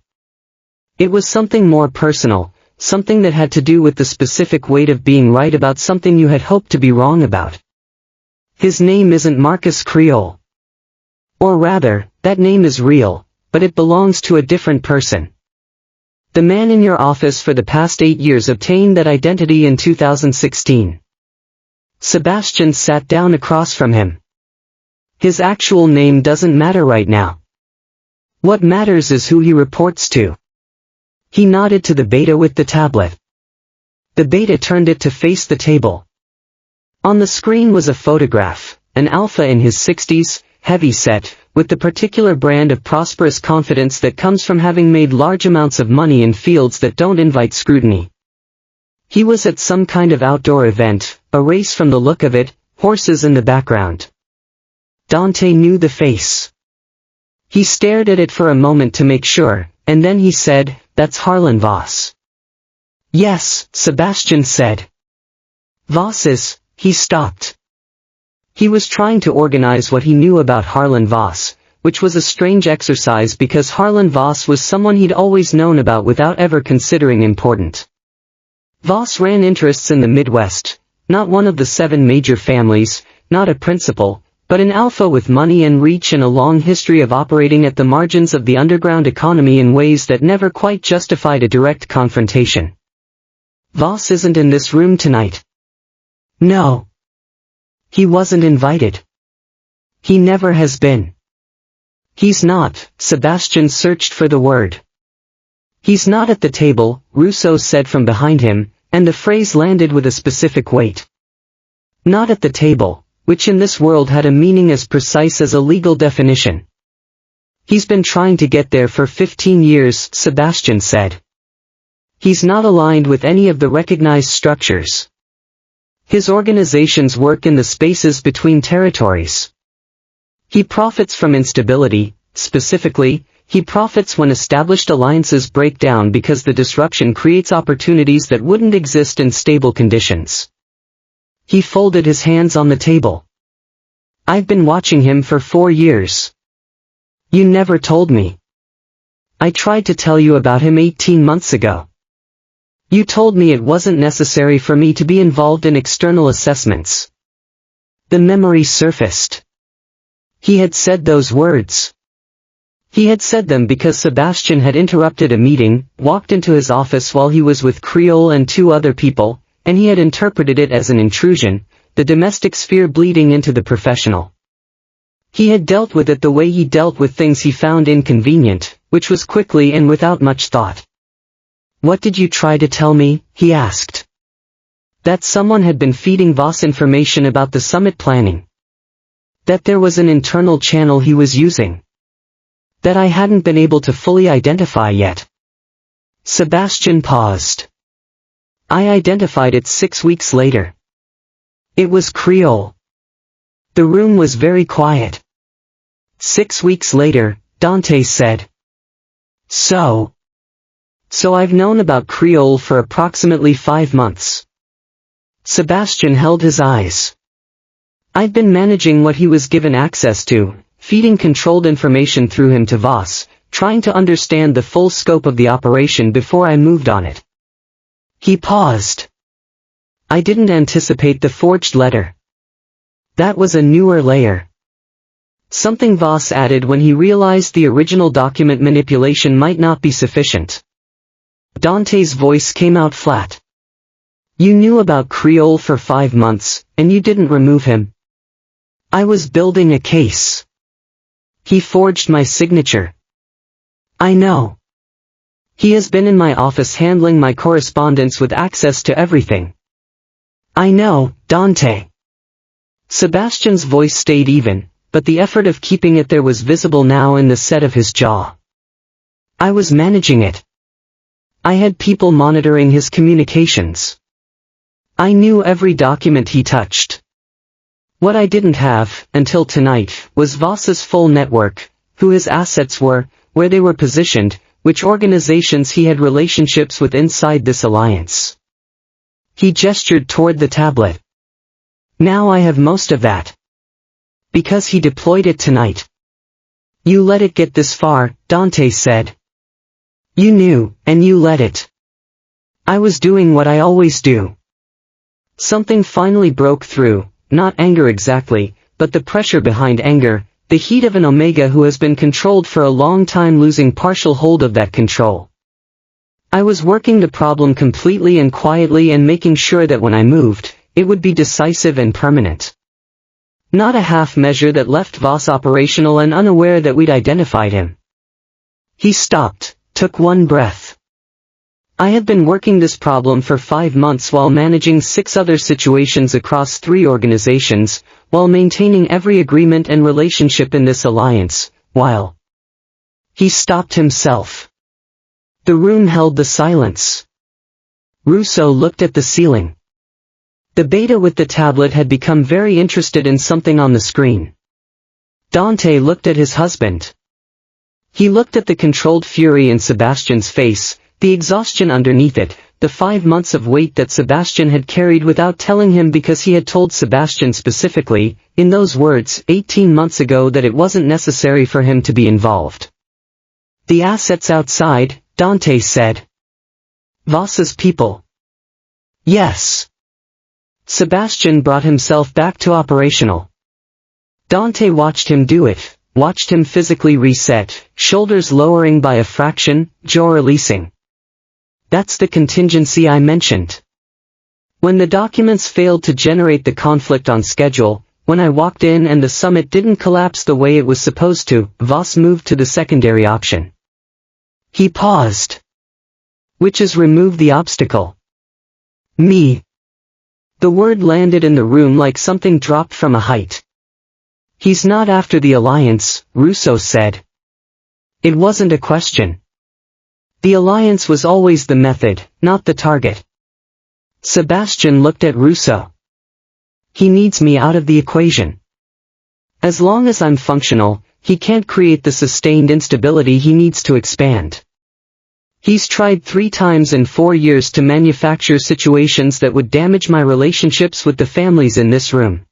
It was something more personal, something that had to do with the specific weight of being right about something you had hoped to be wrong about. His name isn't Marcus Creole. Or rather, that name is real, but it belongs to a different person. The man in your office for the past 8 years obtained that identity in 2016. Sebastian sat down across from him. His actual name doesn't matter right now. What matters is who he reports to. He nodded to the beta with the tablet. The beta turned it to face the table. On the screen was a photograph, an alpha in his 60s, heavy-set, with the particular brand of prosperous confidence that comes from having made large amounts of money in fields that don't invite scrutiny. He was at some kind of outdoor event, a race from the look of it, horses in the background. Dante knew the face. He stared at it for a moment to make sure, and then he said, "That's Harlan Voss." "Yes," Sebastian said. "Voss is," he stopped. He was trying to organize what he knew about Harlan Voss, which was a strange exercise because Harlan Voss was someone he'd always known about without ever considering important. Voss ran interests in the Midwest, not one of the 7 major families, not a principal, but an alpha with money and reach and a long history of operating at the margins of the underground economy in ways that never quite justified a direct confrontation. "Voss isn't in this room tonight." "No. He wasn't invited. He never has been." "He's not," Sebastian searched for the word. "He's not at the table," Rousseau said from behind him, and the phrase landed with a specific weight. Not at the table, which in this world had a meaning as precise as a legal definition. "He's been trying to get there for 15 years, Sebastian said. "He's not aligned with any of the recognized structures. His organizations work in the spaces between territories. He profits from instability, specifically, he profits when established alliances break down because the disruption creates opportunities that wouldn't exist in stable conditions." He folded his hands on the table. "I've been watching him for 4 years. You never told me. I tried to tell you about him 18 months ago. You told me it wasn't necessary for me to be involved in external assessments." The memory surfaced. He had said those words. He had said them because Sebastian had interrupted a meeting, walked into his office while he was with Creole and 2 other people, and he had interpreted it as an intrusion, the domestic sphere bleeding into the professional. He had dealt with it the way he dealt with things he found inconvenient, which was quickly and without much thought. "What did you try to tell me?" he asked. That someone had been feeding Voss information about the summit planning. That there was an internal channel he was using. That I hadn't been able to fully identify yet. Sebastian paused. "I identified it 6 weeks later. It was Creole." The room was very quiet. 6 weeks later, Dante said. So I've known about Creole for approximately 5 months. Sebastian held his eyes. I've been managing what he was given access to, feeding controlled information through him to Voss, trying to understand the full scope of the operation before I moved on it. He paused. I didn't anticipate the forged letter. That was a newer layer. Something Voss added when he realized the original document manipulation might not be sufficient. Dante's voice came out flat. You knew about Creole for 5 months, and you didn't remove him. I was building a case. He forged my signature. I know. He has been in my office handling my correspondence with access to everything. I know, Dante. Sebastian's voice stayed even, but the effort of keeping it there was visible now in the set of his jaw. I was managing it. I had people monitoring his communications. I knew every document he touched. What I didn't have, until tonight, was Voss's full network, who his assets were, where they were positioned, which organizations he had relationships with inside this alliance. He gestured toward the tablet. Now I have most of that. Because he deployed it tonight. You let it get this far, Dante said. You knew, and you let it. I was doing what I always do. Something finally broke through, not anger exactly, but the pressure behind anger, the heat of an Omega who has been controlled for a long time losing partial hold of that control. I was working the problem completely and quietly and making sure that when I moved, it would be decisive and permanent. Not a half measure that left Voss operational and unaware that we'd identified him. He stopped, took one breath. I had been working this problem for 5 months while managing 6 other situations across 3 organizations, while maintaining every agreement and relationship in this alliance, while he stopped himself. The room held the silence. Russo looked at the ceiling. The beta with the tablet had become very interested in something on the screen. Dante looked at his husband. He looked at the controlled fury in Sebastian's face, the exhaustion underneath it, the 5 months of weight that Sebastian had carried without telling him because he had told Sebastian specifically, in those words, 18 months ago that it wasn't necessary for him to be involved. The assets outside, Dante said. Voss's people. Yes. Sebastian brought himself back to operational. Dante watched him do it, watched him physically reset, shoulders lowering by a fraction, jaw releasing. That's the contingency I mentioned. When the documents failed to generate the conflict on schedule, when I walked in and the summit didn't collapse the way it was supposed to, Voss moved to the secondary option. He paused. Which is remove the obstacle. Me. The word landed in the room like something dropped from a height. He's not after the alliance, Russo said. It wasn't a question. The alliance was always the method, not the target. Sebastian looked at Russo. He needs me out of the equation. As long as I'm functional, he can't create the sustained instability he needs to expand. He's tried 3 times in 4 years to manufacture situations that would damage my relationships with the families in this room.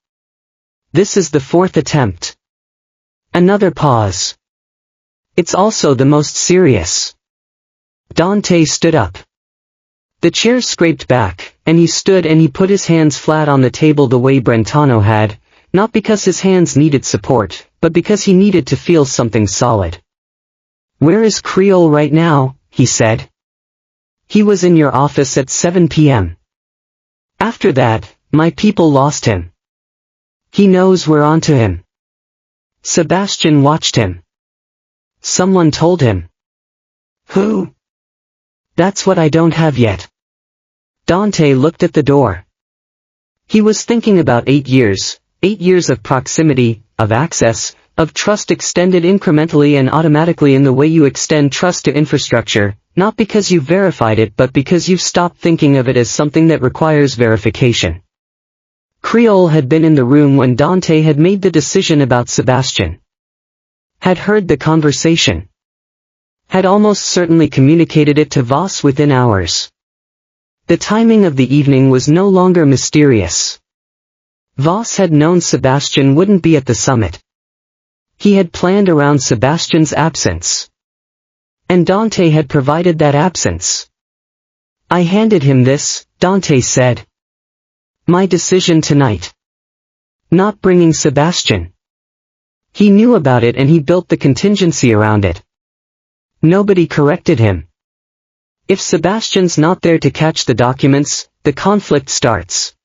This is the 4th attempt. Another pause. It's also the most serious. Dante stood up. The chair scraped back, and he stood and he put his hands flat on the table the way Brentano had, not because his hands needed support, but because he needed to feel something solid. Where is Creole right now? He said. He was in your office at 7 p.m. After that, my people lost him. He knows we're onto him. Sebastian watched him. Someone told him. Who? That's what I don't have yet. Dante looked at the door. He was thinking about 8 years, 8 years of proximity, of access, of trust extended incrementally and automatically in the way you extend trust to infrastructure, not because you've verified it but because you've stopped thinking of it as something that requires verification. Creole had been in the room when Dante had made the decision about Sebastian. Had heard the conversation. Had almost certainly communicated it to Voss within hours. The timing of the evening was no longer mysterious. Voss had known Sebastian wouldn't be at the summit. He had planned around Sebastian's absence. And Dante had provided that absence. I handed him this, Dante said. My decision tonight. Not bringing Sebastian. He knew about it and he built the contingency around it. Nobody corrected him. If Sebastian's not there to catch the documents, the conflict starts.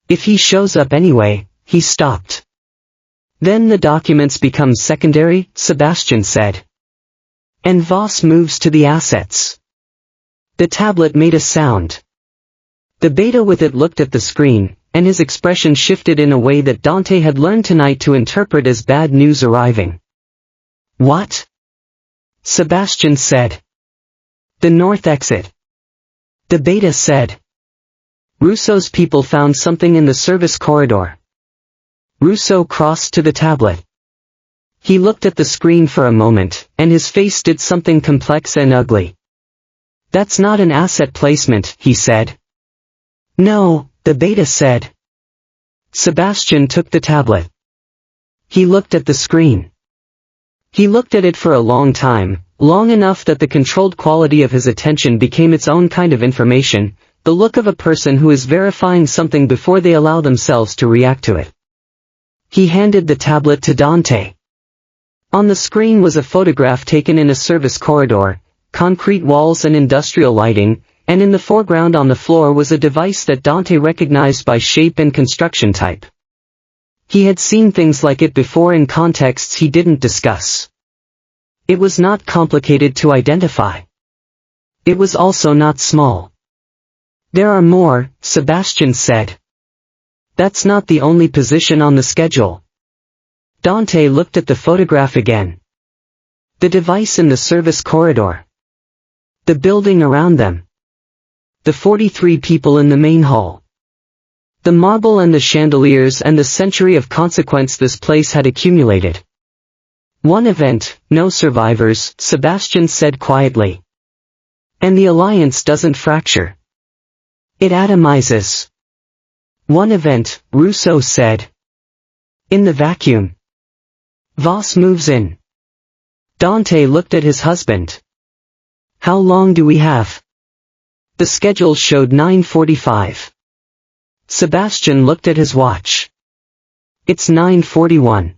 If he shows up anyway, he stopped. Then the documents become secondary, Sebastian said. And Voss moves to the assets. The tablet made a sound. The beta with it looked at the screen, and his expression shifted in a way that Dante had learned tonight to interpret as bad news arriving. What? Sebastian said. The north exit. The beta said. Russo's people found something in the service corridor. Russo crossed to the tablet. He looked at the screen for a moment, and his face did something complex and ugly. That's not an asset placement, he said. No, the beta said. Sebastian took the tablet. He looked at the screen. He looked at it for a long time, long enough that the controlled quality of his attention became its own kind of information, the look of a person who is verifying something before they allow themselves to react to it. He handed the tablet to Dante. On the screen was a photograph taken in a service corridor, concrete walls and industrial lighting, and in the foreground on the floor was a device that Dante recognized by shape and construction type. He had seen things like it before in contexts he didn't discuss. It was not complicated to identify. It was also not small. There are more, Sebastian said. That's not the only position on the schedule. Dante looked at the photograph again. The device in the service corridor. The building around them. The 43 people in the main hall. The marble and the chandeliers and the century of consequence this place had accumulated. One event, no survivors, Sebastian said quietly. And the alliance doesn't fracture. It atomizes. One event, Russo said. In the vacuum. Voss moves in. Dante looked at his husband. How long do we have? The schedule showed 9:45. Sebastian looked at his watch. It's 9:41.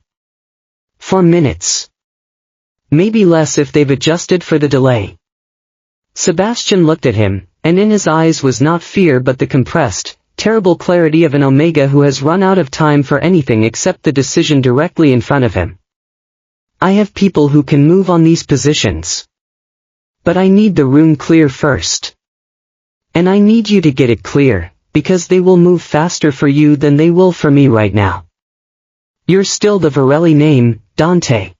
4 minutes. Maybe less if they've adjusted for the delay. Sebastian looked at him, and in his eyes was not fear but the compressed, terrible clarity of an Omega who has run out of time for anything except the decision directly in front of him. I have people who can move on these positions. But I need the room clear first. And I need you to get it clear, because they will move faster for you than they will for me right now. You're still the Varelli name, Dante.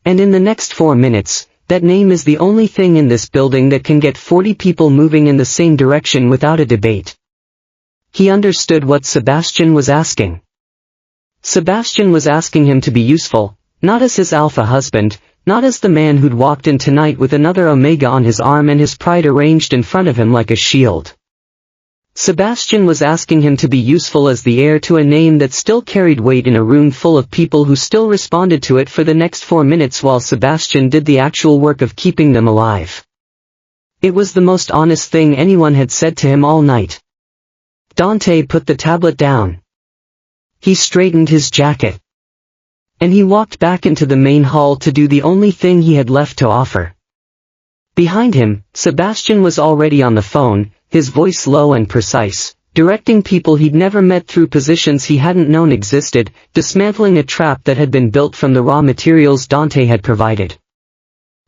And in the next 4 minutes, that name is the only thing in this building that can get 40 people moving in the same direction without a debate. He understood what Sebastian was asking. Sebastian was asking him to be useful, not as his alpha husband, not as the man who'd walked in tonight with another Omega on his arm and his pride arranged in front of him like a shield. Sebastian was asking him to be useful as the heir to a name that still carried weight in a room full of people who still responded to it for the next 4 minutes while Sebastian did the actual work of keeping them alive. It was the most honest thing anyone had said to him all night. Dante put the tablet down. He straightened his jacket. And he walked back into the main hall to do the only thing he had left to offer. Behind him, Sebastian was already on the phone, his voice low and precise, directing people he'd never met through positions he hadn't known existed, dismantling a trap that had been built from the raw materials Dante had provided.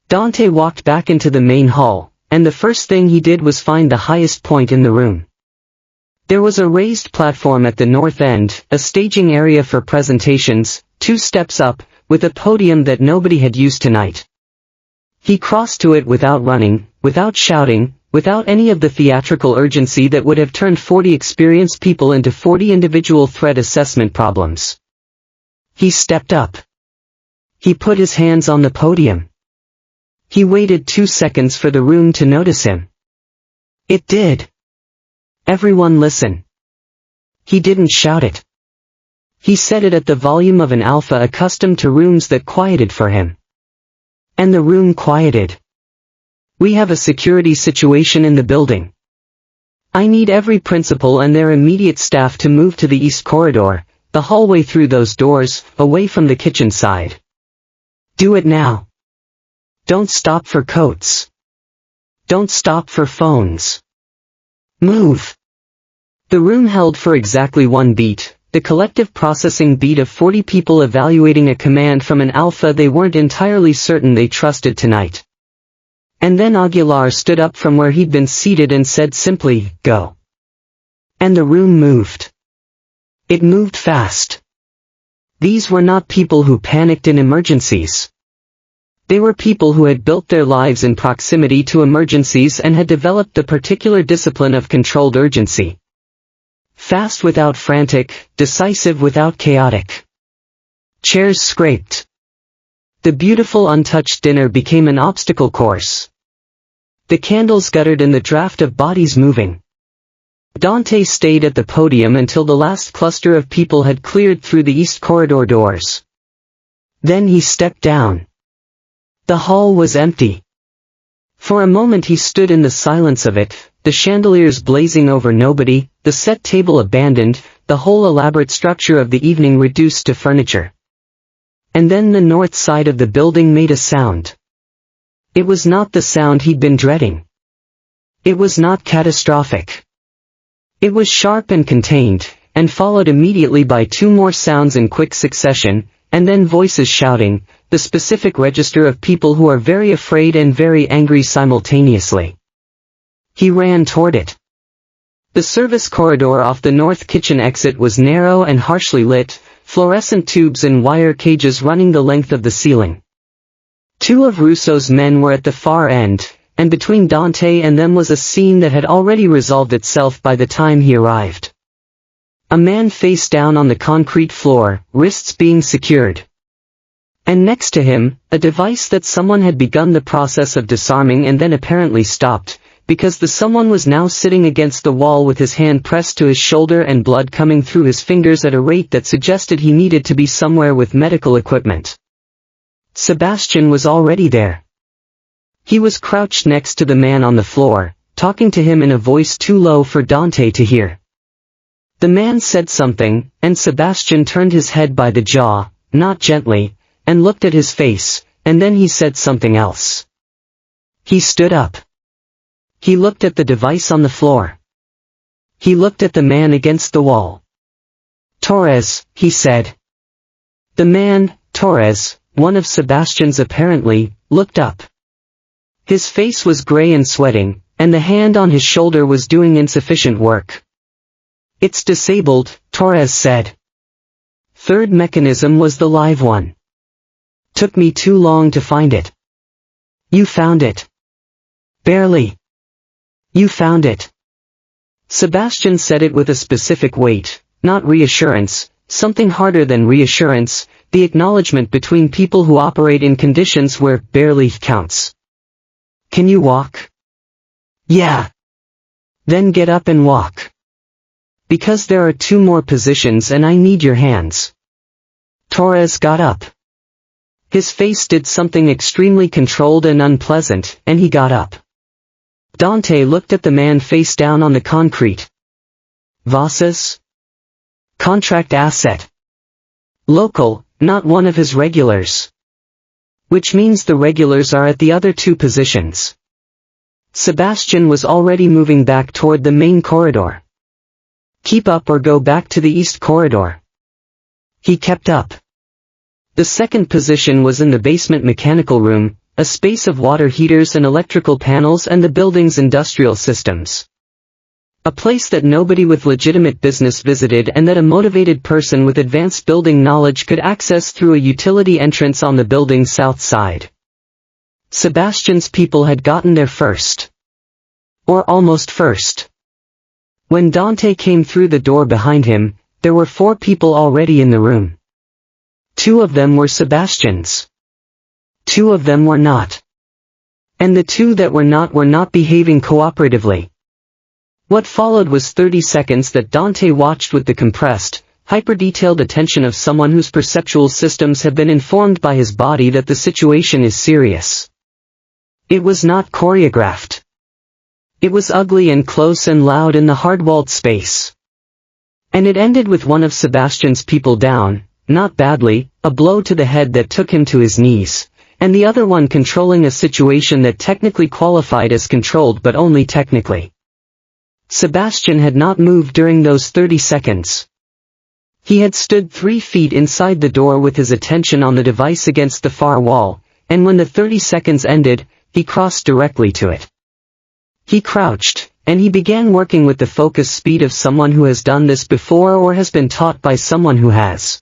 Dante walked back into the main hall, and the first thing he did was find the highest point in the room. There was a raised platform at the north end, a staging area for presentations, 2 steps up, with a podium that nobody had used tonight. He crossed to it without running, without shouting, without any of the theatrical urgency that would have turned 40 experienced people into 40 individual threat assessment problems. He stepped up. He put his hands on the podium. He waited 2 seconds for the room to notice him. It did. Everyone listen. He didn't shout it. He said it at the volume of an alpha accustomed to rooms that quieted for him. And the room quieted. We have a security situation in the building. I need every principal and their immediate staff to move to the east corridor, the hallway through those doors, away from the kitchen side. Do it now. Don't stop for coats. Don't stop for phones. Move. The room held for exactly 1 beat, the collective processing beat of 40 people evaluating a command from an alpha they weren't entirely certain they trusted tonight. And then Aguilar stood up from where he'd been seated and said simply, "Go." And the room moved. It moved fast. These were not people who panicked in emergencies. They were people who had built their lives in proximity to emergencies and had developed the particular discipline of controlled urgency. Fast without frantic, decisive without chaotic. Chairs scraped. The beautiful untouched dinner became an obstacle course. The candles guttered in the draft of bodies moving. Dante stayed at the podium until the last cluster of people had cleared through the east corridor doors. Then he stepped down. The hall was empty. For a moment he stood in the silence of it, the chandeliers blazing over nobody, the set table abandoned, the whole elaborate structure of the evening reduced to furniture. And then the north side of the building made a sound. It was not the sound he'd been dreading. It was not catastrophic. It was sharp and contained, and followed immediately by 2 more sounds in quick succession, and then voices shouting, the specific register of people who are very afraid and very angry simultaneously. He ran toward it. The service corridor off the north kitchen exit was narrow and harshly lit, fluorescent tubes and wire cages running the length of the ceiling. 2 of Russo's men were at the far end, and between Dante and them was a scene that had already resolved itself by the time he arrived. A man face down on the concrete floor, wrists being secured. And next to him, a device that someone had begun the process of disarming and then apparently stopped, because the someone was now sitting against the wall with his hand pressed to his shoulder and blood coming through his fingers at a rate that suggested he needed to be somewhere with medical equipment. Sebastian was already there. He was crouched next to the man on the floor, talking to him in a voice too low for Dante to hear. The man said something, and Sebastian turned his head by the jaw, not gently, and looked at his face, and then he said something else. He stood up. He looked at the device on the floor. He looked at the man against the wall. "Torres," he said. The man, Torres, one of Sebastian's apparently, looked up. His face was gray and sweating, and the hand on his shoulder was doing insufficient work. "It's disabled," Torres said. "Third mechanism was the live one. Took me too long to find it." "You found it." "Barely." "You found it." Sebastian said it with a specific weight, not reassurance, something harder than reassurance, the acknowledgement between people who operate in conditions where barely counts. "Can you walk?" "Yeah." "Then get up and walk. Because there are 2 more positions and I need your hands." Torres got up. His face did something extremely controlled and unpleasant, and he got up. Dante looked at the man face down on the concrete. "Vasas? Contract asset. Local, not one of his regulars. Which means the regulars are at the other 2 positions." Sebastian was already moving back toward the main corridor. "Keep up or go back to the east corridor." He kept up. The second position was in the basement mechanical room, a space of water heaters and electrical panels and the building's industrial systems. A place that nobody with legitimate business visited and that a motivated person with advanced building knowledge could access through a utility entrance on the building's south side. Sebastian's people had gotten there first. Or almost first. When Dante came through the door behind him, there were 4 people already in the room. 2 of them were Sebastian's. 2 of them were not. And the 2 that were not behaving cooperatively. What followed was 30 seconds that Dante watched with the compressed, hyper-detailed attention of someone whose perceptual systems have been informed by his body that the situation is serious. It was not choreographed. It was ugly and close and loud in the hard-walled space. And it ended with one of Sebastian's people down, not badly, a blow to the head that took him to his knees, and the other one controlling a situation that technically qualified as controlled but only technically. Sebastian had not moved during those 30 seconds. He had stood 3 feet inside the door with his attention on the device against the far wall, and when the 30 seconds ended, he crossed directly to it. He crouched, and he began working with the focus speed of someone who has done this before or has been taught by someone who has.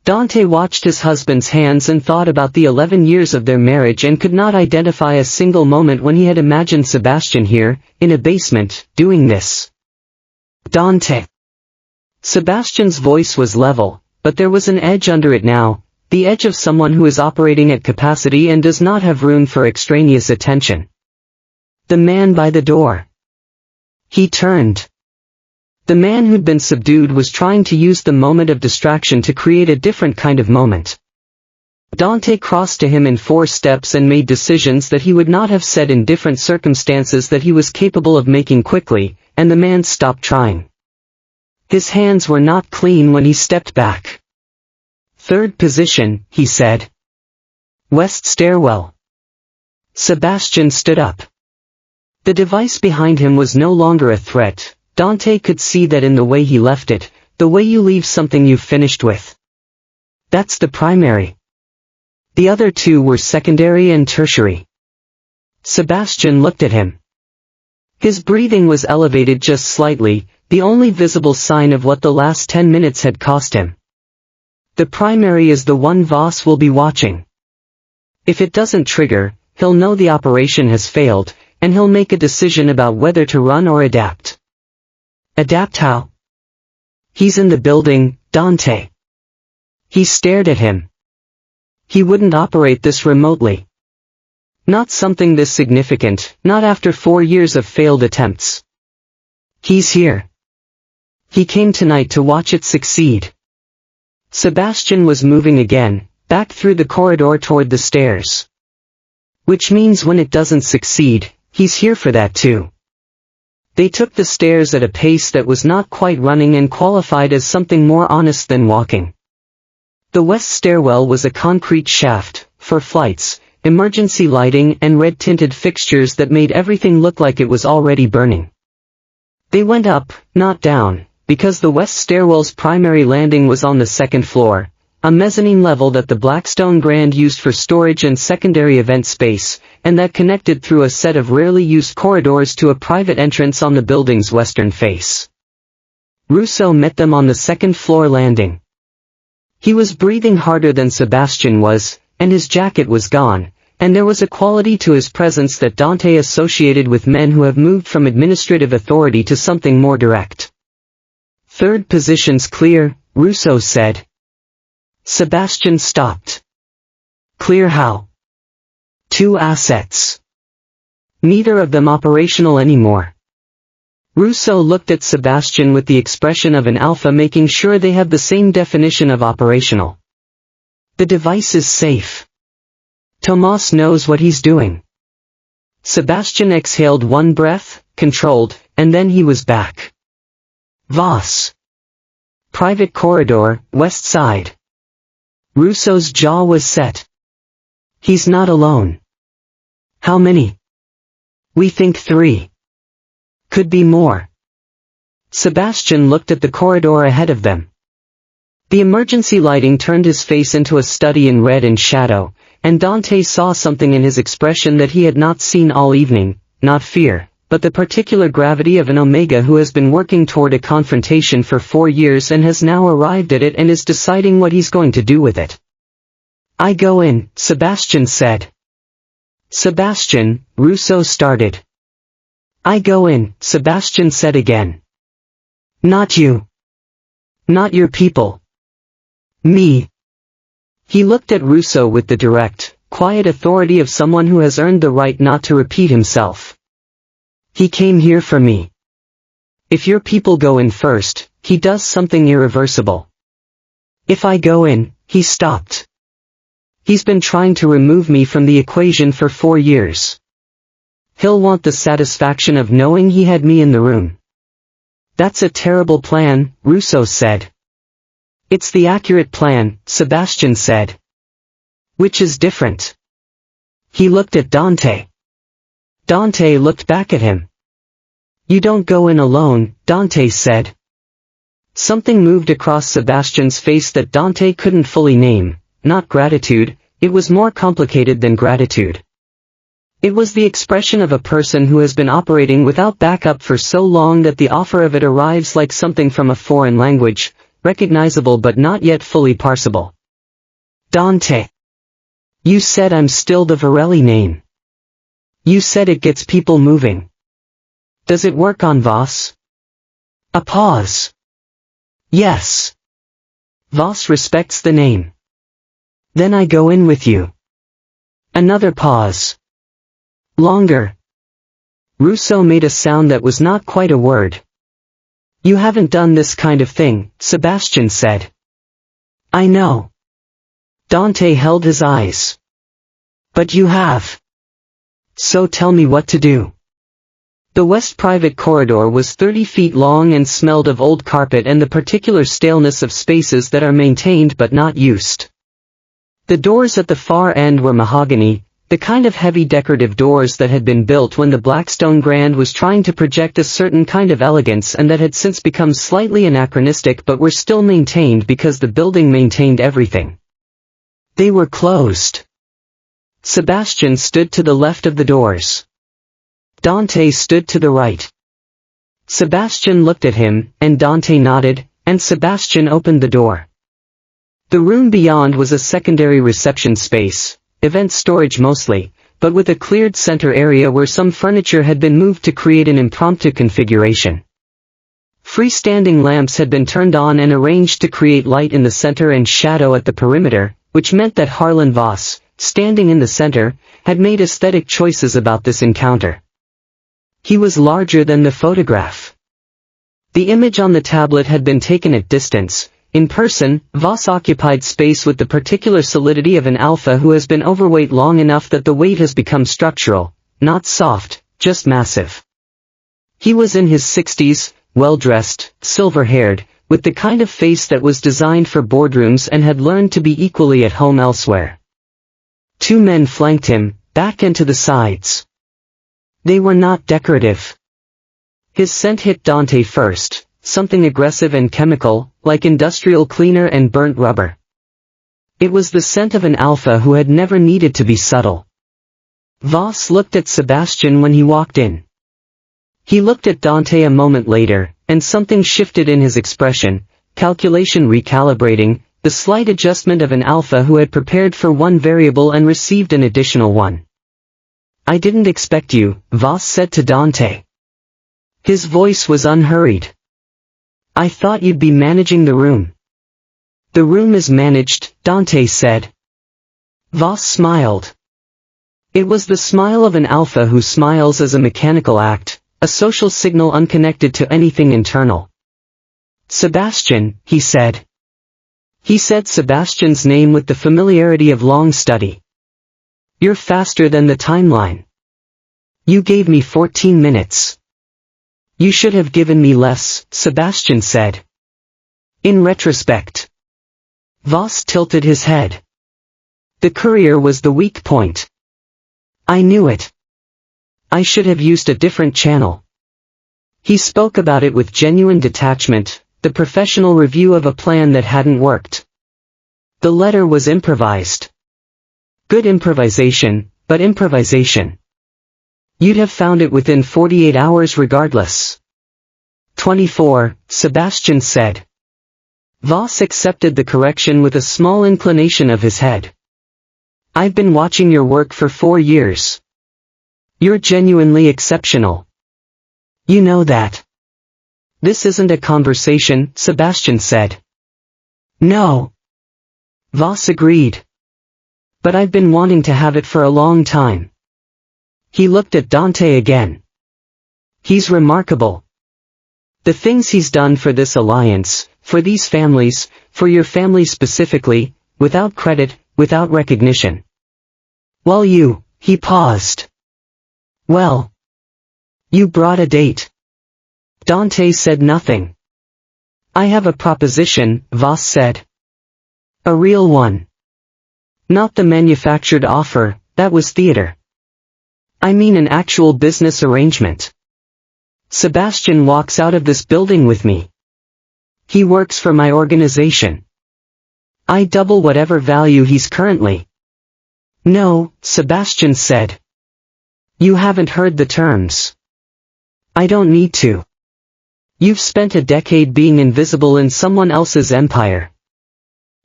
Dante watched his husband's hands and thought about the 11 years of their marriage and could not identify a single moment when he had imagined Sebastian here, in a basement, doing this. Dante. Sebastian's voice was level, but there was an edge under it now, the edge of someone who is operating at capacity and does not have room for extraneous attention. The man by the door. He turned. The man who'd been subdued was trying to use the moment of distraction to create a different kind of moment. Dante crossed to him in 4 steps and made decisions that he would not have said in different circumstances that he was capable of making quickly, and the man stopped trying. His hands were not clean when he stepped back. "Third position," he said. "West stairwell." Sebastian stood up. The device behind him was no longer a threat. Dante could see that in the way he left it, the way you leave something you've finished with. That's the primary. The other 2 were secondary and tertiary. Sebastian looked at him. His breathing was elevated just slightly, the only visible sign of what the last 10 minutes had cost him. The primary is the one Voss will be watching. If it doesn't trigger, he'll know the operation has failed, and he'll make a decision about whether to run or adapt. Adapt how? He's in the building, Dante. He stared at him. He wouldn't operate this remotely. Not something this significant, not after 4 years of failed attempts. He's here. He came tonight to watch it succeed. Sebastian was moving again, back through the corridor toward the stairs. Which means when it doesn't succeed, he's here for that too. They took the stairs at a pace that was not quite running and qualified as something more honest than walking. The west stairwell was a concrete shaft, for flights, emergency lighting and red-tinted fixtures that made everything look like it was already burning. They went up, not down, because the west stairwell's primary landing was on the 2nd floor, a mezzanine level that the Blackstone Grand used for storage and secondary event space, and that connected through a set of rarely used corridors to a private entrance on the building's western face. Russo met them on the 2nd floor landing. He was breathing harder than Sebastian was, and his jacket was gone, and there was a quality to his presence that Dante associated with men who have moved from administrative authority to something more direct. "Third position's clear," Russo said. Sebastian stopped. "Clear how?" "2 assets. Neither of them operational anymore." Russo looked at Sebastian with the expression of an alpha, making sure they have the same definition of operational. "The device is safe. Tomas knows what he's doing." Sebastian exhaled 1 breath, controlled, and then he was back. Voss. Private corridor, west side. Russo's jaw was set. "He's not alone." "How many?" "We think 3. Could be more." Sebastian looked at the corridor ahead of them. The emergency lighting turned his face into a study in red and shadow, and Dante saw something in his expression that he had not seen all evening, not fear, but the particular gravity of an Omega who has been working toward a confrontation for 4 years and has now arrived at it and is deciding what he's going to do with it. "I go in," Sebastian said. "Sebastian," Russo started. "I go in," Sebastian said again. "Not you. Not your people. Me." He looked at Russo with the direct, quiet authority of someone who has earned the right not to repeat himself. "He came here for me. If your people go in first, he does something irreversible. If I go in," he stopped. "He's been trying to remove me from the equation for 4 years. He'll want the satisfaction of knowing he had me in the room. That's a terrible plan, Russo said. It's the accurate plan, Sebastian said. Which is different? He looked at Dante. Dante looked back at him. You don't go in alone, Dante said. Something moved across Sebastian's face that Dante couldn't fully name. Not gratitude, it was more complicated than gratitude. It was the expression of a person who has been operating without backup for so long that the offer of it arrives like something from a foreign language, recognizable but not yet fully parsable. Dante. You said I'm still the Varelli name. You said it gets people moving. Does it work on Voss? A pause. Yes. Voss respects the name. Then I go in with you. Another pause. Longer. Russo made a sound that was not quite a word. You haven't done this kind of thing, Sebastian said. I know. Dante held his eyes. But you have. So tell me what to do. The west private corridor was 30 feet long and smelled of old carpet and the particular staleness of spaces that are maintained but not used. The doors at the far end were mahogany, the kind of heavy decorative doors that had been built when the Blackstone Grand was trying to project a certain kind of elegance and that had since become slightly anachronistic but were still maintained because the building maintained everything. They were closed. Sebastian stood to the left of the doors. Dante stood to the right. Sebastian looked at him, and Dante nodded, and Sebastian opened the door. The room beyond was a secondary reception space, event storage mostly, but with a cleared center area where some furniture had been moved to create an impromptu configuration. Freestanding lamps had been turned on and arranged to create light in the center and shadow at the perimeter, which meant that Harlan Voss, standing in the center, had made aesthetic choices about this encounter. He was larger than the photograph. The image on the tablet had been taken at distance. In person, Voss occupied space with the particular solidity of an alpha who has been overweight long enough that the weight has become structural, not soft, just massive. He was in his 60s, well-dressed, silver-haired, with the kind of face that was designed for boardrooms and had learned to be equally at home elsewhere. Two men flanked him, back and to the sides. They were not decorative. His scent hit Dante first, something aggressive and chemical, like industrial cleaner and burnt rubber. It was the scent of an alpha who had never needed to be subtle. Voss looked at Sebastian when he walked in. He looked at Dante a moment later, and something shifted in his expression, calculation recalibrating, the slight adjustment of an alpha who had prepared for one variable and received an additional one. I didn't expect you, Voss said to Dante. His voice was unhurried. I thought you'd be managing the room. The room is managed, Dante said. Voss smiled. It was the smile of an alpha who smiles as a mechanical act, a social signal unconnected to anything internal. Sebastian, he said. He said Sebastian's name with the familiarity of long study. You're faster than the timeline. You gave me 14 minutes. You should have given me less, Sebastian said. In retrospect. Voss tilted his head. The courier was the weak point. I knew it. I should have used a different channel. He spoke about it with genuine detachment, the professional review of a plan that hadn't worked. The letter was improvised. Good improvisation, but improvisation. You'd have found it within 48 hours regardless. 24, Sebastian said. Voss accepted the correction with a small inclination of his head. I've been watching your work for 4 years. You're genuinely exceptional. You know that. This isn't a conversation, Sebastian said. No. Voss agreed. But I've been wanting to have it for a long time. He looked at Dante again. He's remarkable. The things he's done for this alliance, for these families, for your family specifically, without credit, without recognition. Well, he paused. Well. You brought a date. Dante said nothing. I have a proposition, Voss said. A real one. Not the manufactured offer, that was theater. I mean an actual business arrangement. Sebastian walks out of this building with me. He works for my organization. I double whatever value he's currently. No, Sebastian said. You haven't heard the terms. I don't need to. You've spent a decade being invisible in someone else's empire.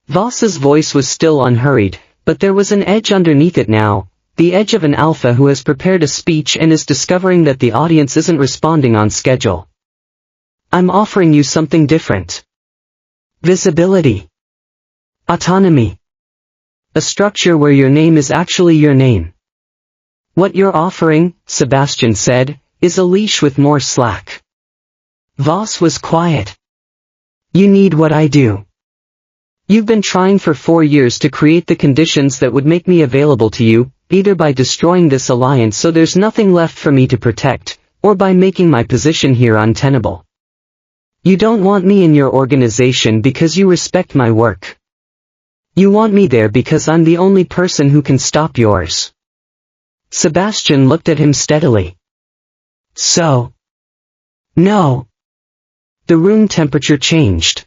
Voss's voice was still unhurried, but there was an edge underneath it now, the edge of an alpha who has prepared a speech and is discovering that the audience isn't responding on schedule. I'm offering you something different. Visibility. Autonomy. A structure where your name is actually your name. What you're offering, Sebastian said, is a leash with more slack. Voss was quiet. You need what I do. You've been trying for 4 years to create the conditions that would make me available to you, either by destroying this alliance so there's nothing left for me to protect, or by making my position here untenable. You don't want me in your organization because you respect my work. You want me there because I'm the only person who can stop yours. Sebastian looked at him steadily. So? No. The room temperature changed.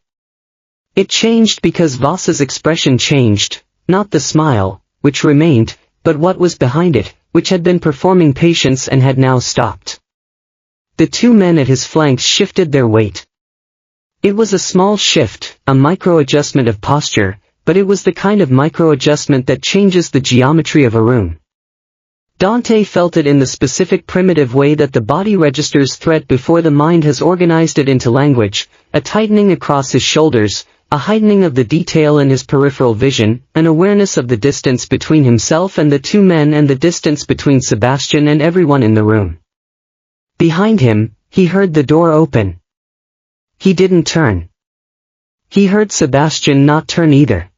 It changed because Voss's expression changed, not the smile, which remained, but what was behind it, which had been performing patience and had now stopped. The two men at his flanks shifted their weight. It was a small shift, a micro-adjustment of posture, but it was the kind of micro-adjustment that changes the geometry of a room. Dante felt it in the specific primitive way that the body registers threat before the mind has organized it into language, a tightening across his shoulders, a heightening of the detail in his peripheral vision, an awareness of the distance between himself and the two men and the distance between Sebastian and everyone in the room. Behind him, he heard the door open. He didn't turn. He heard Sebastian not turn either.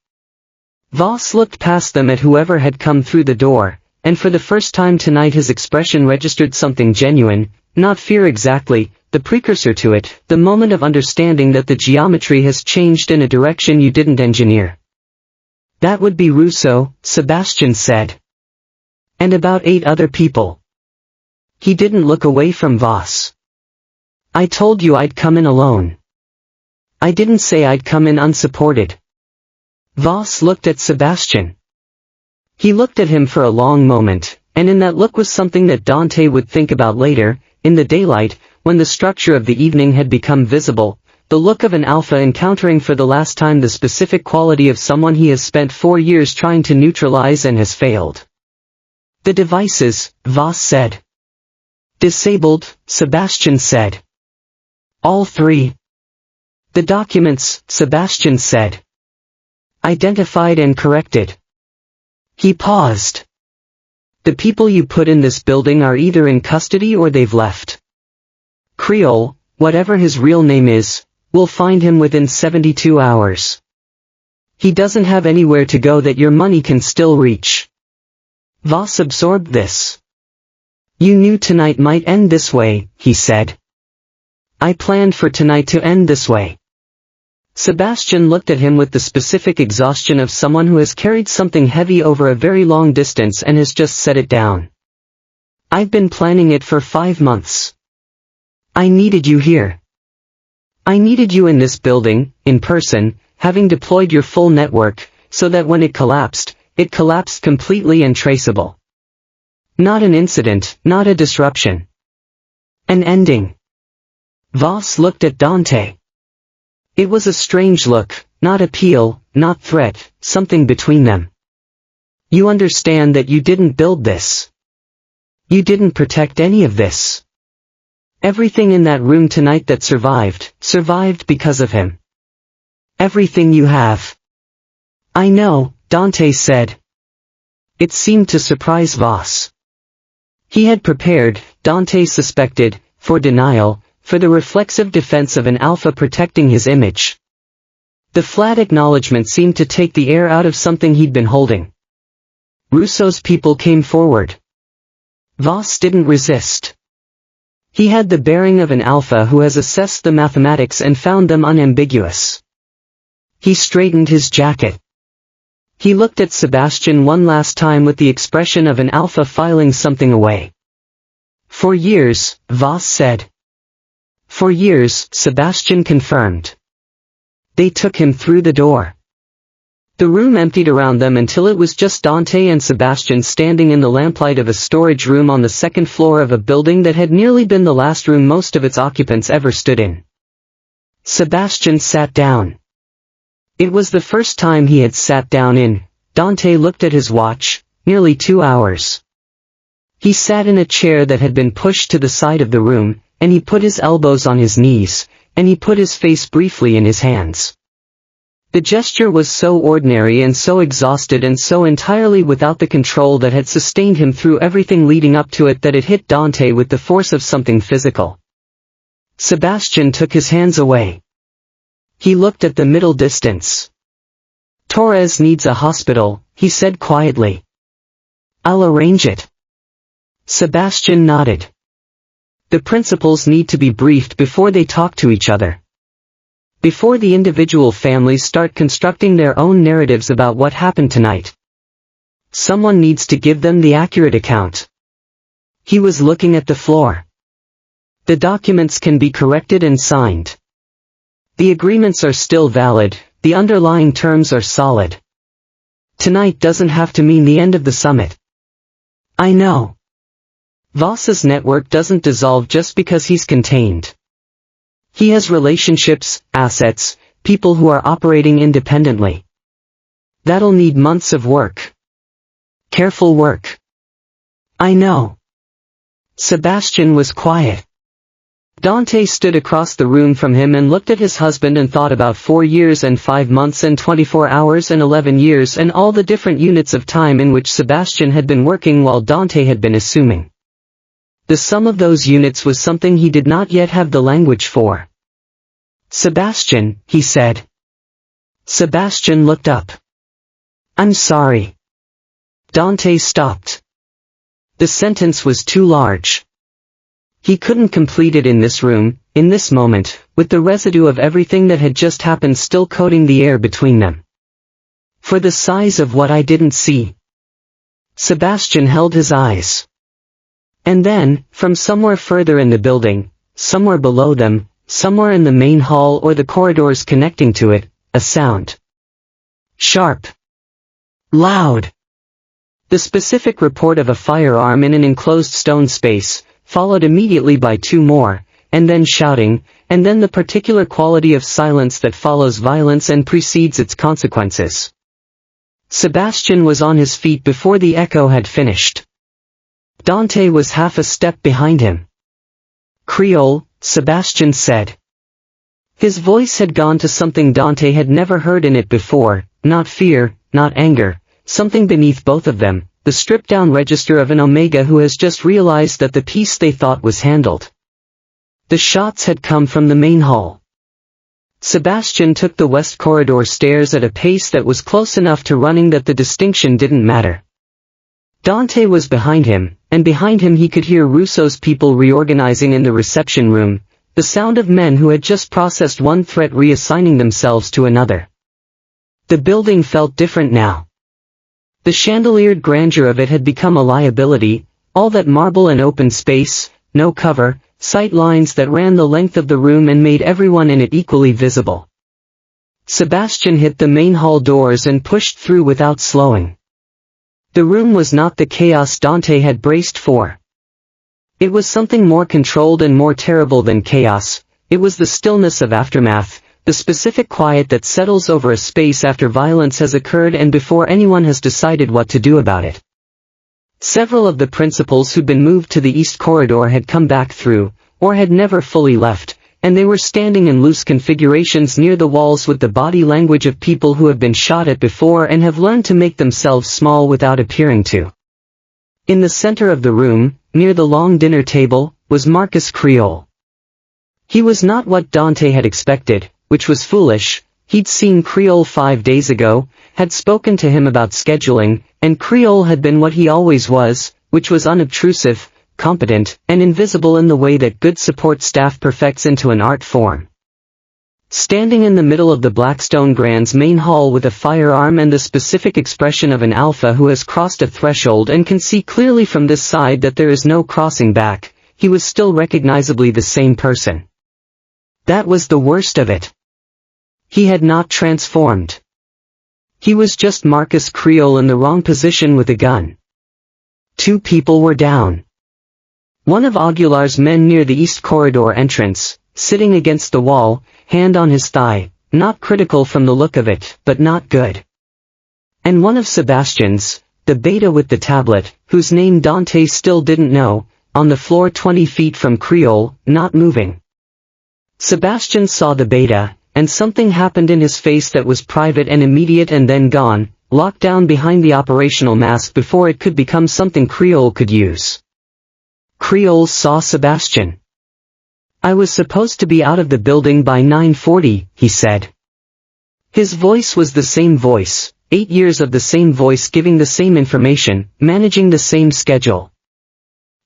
Voss looked past them at whoever had come through the door, and for the first time tonight his expression registered something genuine, not fear exactly, the precursor to it, the moment of understanding that the geometry has changed in a direction you didn't engineer. That would be Russo, Sebastian said. And about 8 other people. He didn't look away from Voss. I told you I'd come in alone. I didn't say I'd come in unsupported. Voss looked at Sebastian. He looked at him for a long moment, and in that look was something that Dante would think about later, in the daylight, when the structure of the evening had become visible, the look of an alpha encountering for the last time the specific quality of someone he has spent 4 years trying to neutralize and has failed. The devices, Voss said. Disabled, Sebastian said. All 3. The documents, Sebastian said. Identified and corrected. He paused. The people you put in this building are either in custody or they've left. Creole, whatever his real name is, will find him within 72 hours. He doesn't have anywhere to go that your money can still reach. Voss absorbed this. You knew tonight might end this way, he said. I planned for tonight to end this way. Sebastian looked at him with the specific exhaustion of someone who has carried something heavy over a very long distance and has just set it down. I've been planning it for 5 months. I needed you here. I needed you in this building, in person, having deployed your full network, so that when it collapsed completely and traceable. Not an incident, not a disruption. An ending. Voss looked at Dante. It was a strange look, not appeal, not threat, something between them. You understand that you didn't build this. You didn't protect any of this. Everything in that room tonight that survived because of him. Everything you have. I know, Dante said. It seemed to surprise Voss. He had prepared, Dante suspected, for denial, for the reflexive defense of an alpha protecting his image. The flat acknowledgement seemed to take the air out of something he'd been holding. Russo's people came forward. Voss didn't resist. He had the bearing of an alpha who has assessed the mathematics and found them unambiguous. He straightened his jacket. He looked at Sebastian one last time with the expression of an alpha filing something away. For years, Voss said. For years, Sebastian confirmed. They took him through the door. The room emptied around them until it was just Dante and Sebastian standing in the lamplight of a storage room on the second floor of a building that had nearly been the last room most of its occupants ever stood in. Sebastian sat down. It was the first time he had sat down in, Dante looked at his watch, nearly 2 hours. He sat in a chair that had been pushed to the side of the room, and he put his elbows on his knees, and he put his face briefly in his hands. The gesture was so ordinary and so exhausted and so entirely without the control that had sustained him through everything leading up to it that it hit Dante with the force of something physical. Sebastian took his hands away. He looked at the middle distance. Torres needs a hospital, he said quietly. I'll arrange it. Sebastian nodded. The principals need to be briefed before they talk to each other. Before the individual families start constructing their own narratives about what happened tonight. Someone needs to give them the accurate account. He was looking at the floor. The documents can be corrected and signed. The agreements are still valid, the underlying terms are solid. Tonight doesn't have to mean the end of the summit. I know. Voss's network doesn't dissolve just because he's contained. He has relationships, assets, people who are operating independently. That'll need months of work. Careful work. I know. Sebastian was quiet. Dante stood across the room from him and looked at his husband and thought about 4 years and 5 months and 24 hours and 11 years and all the different units of time in which Sebastian had been working while Dante had been assuming. The sum of those units was something he did not yet have the language for. Sebastian, he said. Sebastian looked up. I'm sorry. Dante stopped. The sentence was too large. He couldn't complete it in this room, in this moment, with the residue of everything that had just happened still coating the air between them. For the size of what I didn't see. Sebastian held his eyes. And then, from somewhere further in the building, somewhere below them, somewhere in the main hall or the corridors connecting to it, a sound. Sharp. Loud. The specific report of a firearm in an enclosed stone space, followed immediately by 2 more, and then shouting, and then the particular quality of silence that follows violence and precedes its consequences. Sebastian was on his feet before the echo had finished. Dante was half a step behind him. Creole, Sebastian said. His voice had gone to something Dante had never heard in it before, not fear, not anger, something beneath both of them, the stripped-down register of an Omega who has just realized that the piece they thought was handled. The shots had come from the main hall. Sebastian took the west corridor stairs at a pace that was close enough to running that the distinction didn't matter. Dante was behind him, and behind him he could hear Russo's people reorganizing in the reception room, the sound of men who had just processed one threat reassigning themselves to another. The building felt different now. The chandeliered grandeur of it had become a liability, all that marble and open space, no cover, sight lines that ran the length of the room and made everyone in it equally visible. Sebastian hit the main hall doors and pushed through without slowing. The room was not the chaos Dante had braced for. It was something more controlled and more terrible than chaos. It was the stillness of aftermath, the specific quiet that settles over a space after violence has occurred and before anyone has decided what to do about it. Several of the principals who'd been moved to the east corridor had come back through, or had never fully left, and they were standing in loose configurations near the walls with the body language of people who have been shot at before and have learned to make themselves small without appearing to. In the center of the room, near the long dinner table, was Marcus Creole. He was not what Dante had expected, which was foolish. He'd seen Creole 5 days ago, had spoken to him about scheduling, and Creole had been what he always was, which was unobtrusive, competent, and invisible in the way that good support staff perfects into an art form. Standing in the middle of the Blackstone Grand's main hall with a firearm and the specific expression of an alpha who has crossed a threshold and can see clearly from this side that there is no crossing back, he was still recognizably the same person. That was the worst of it. He had not transformed. He was just Marcus Creole in the wrong position with a gun. 2 people were down. One of Aguilar's men near the east corridor entrance, sitting against the wall, hand on his thigh, not critical from the look of it, but not good. And one of Sebastian's, the beta with the tablet, whose name Dante still didn't know, on the floor 20 feet from Creole, not moving. Sebastian saw the beta, and something happened in his face that was private and immediate and then gone, locked down behind the operational mask before it could become something Creole could use. Creole saw Sebastian. "I was supposed to be out of the building by 9:40, he said. His voice was the same voice, 8 years of the same voice giving the same information, managing the same schedule.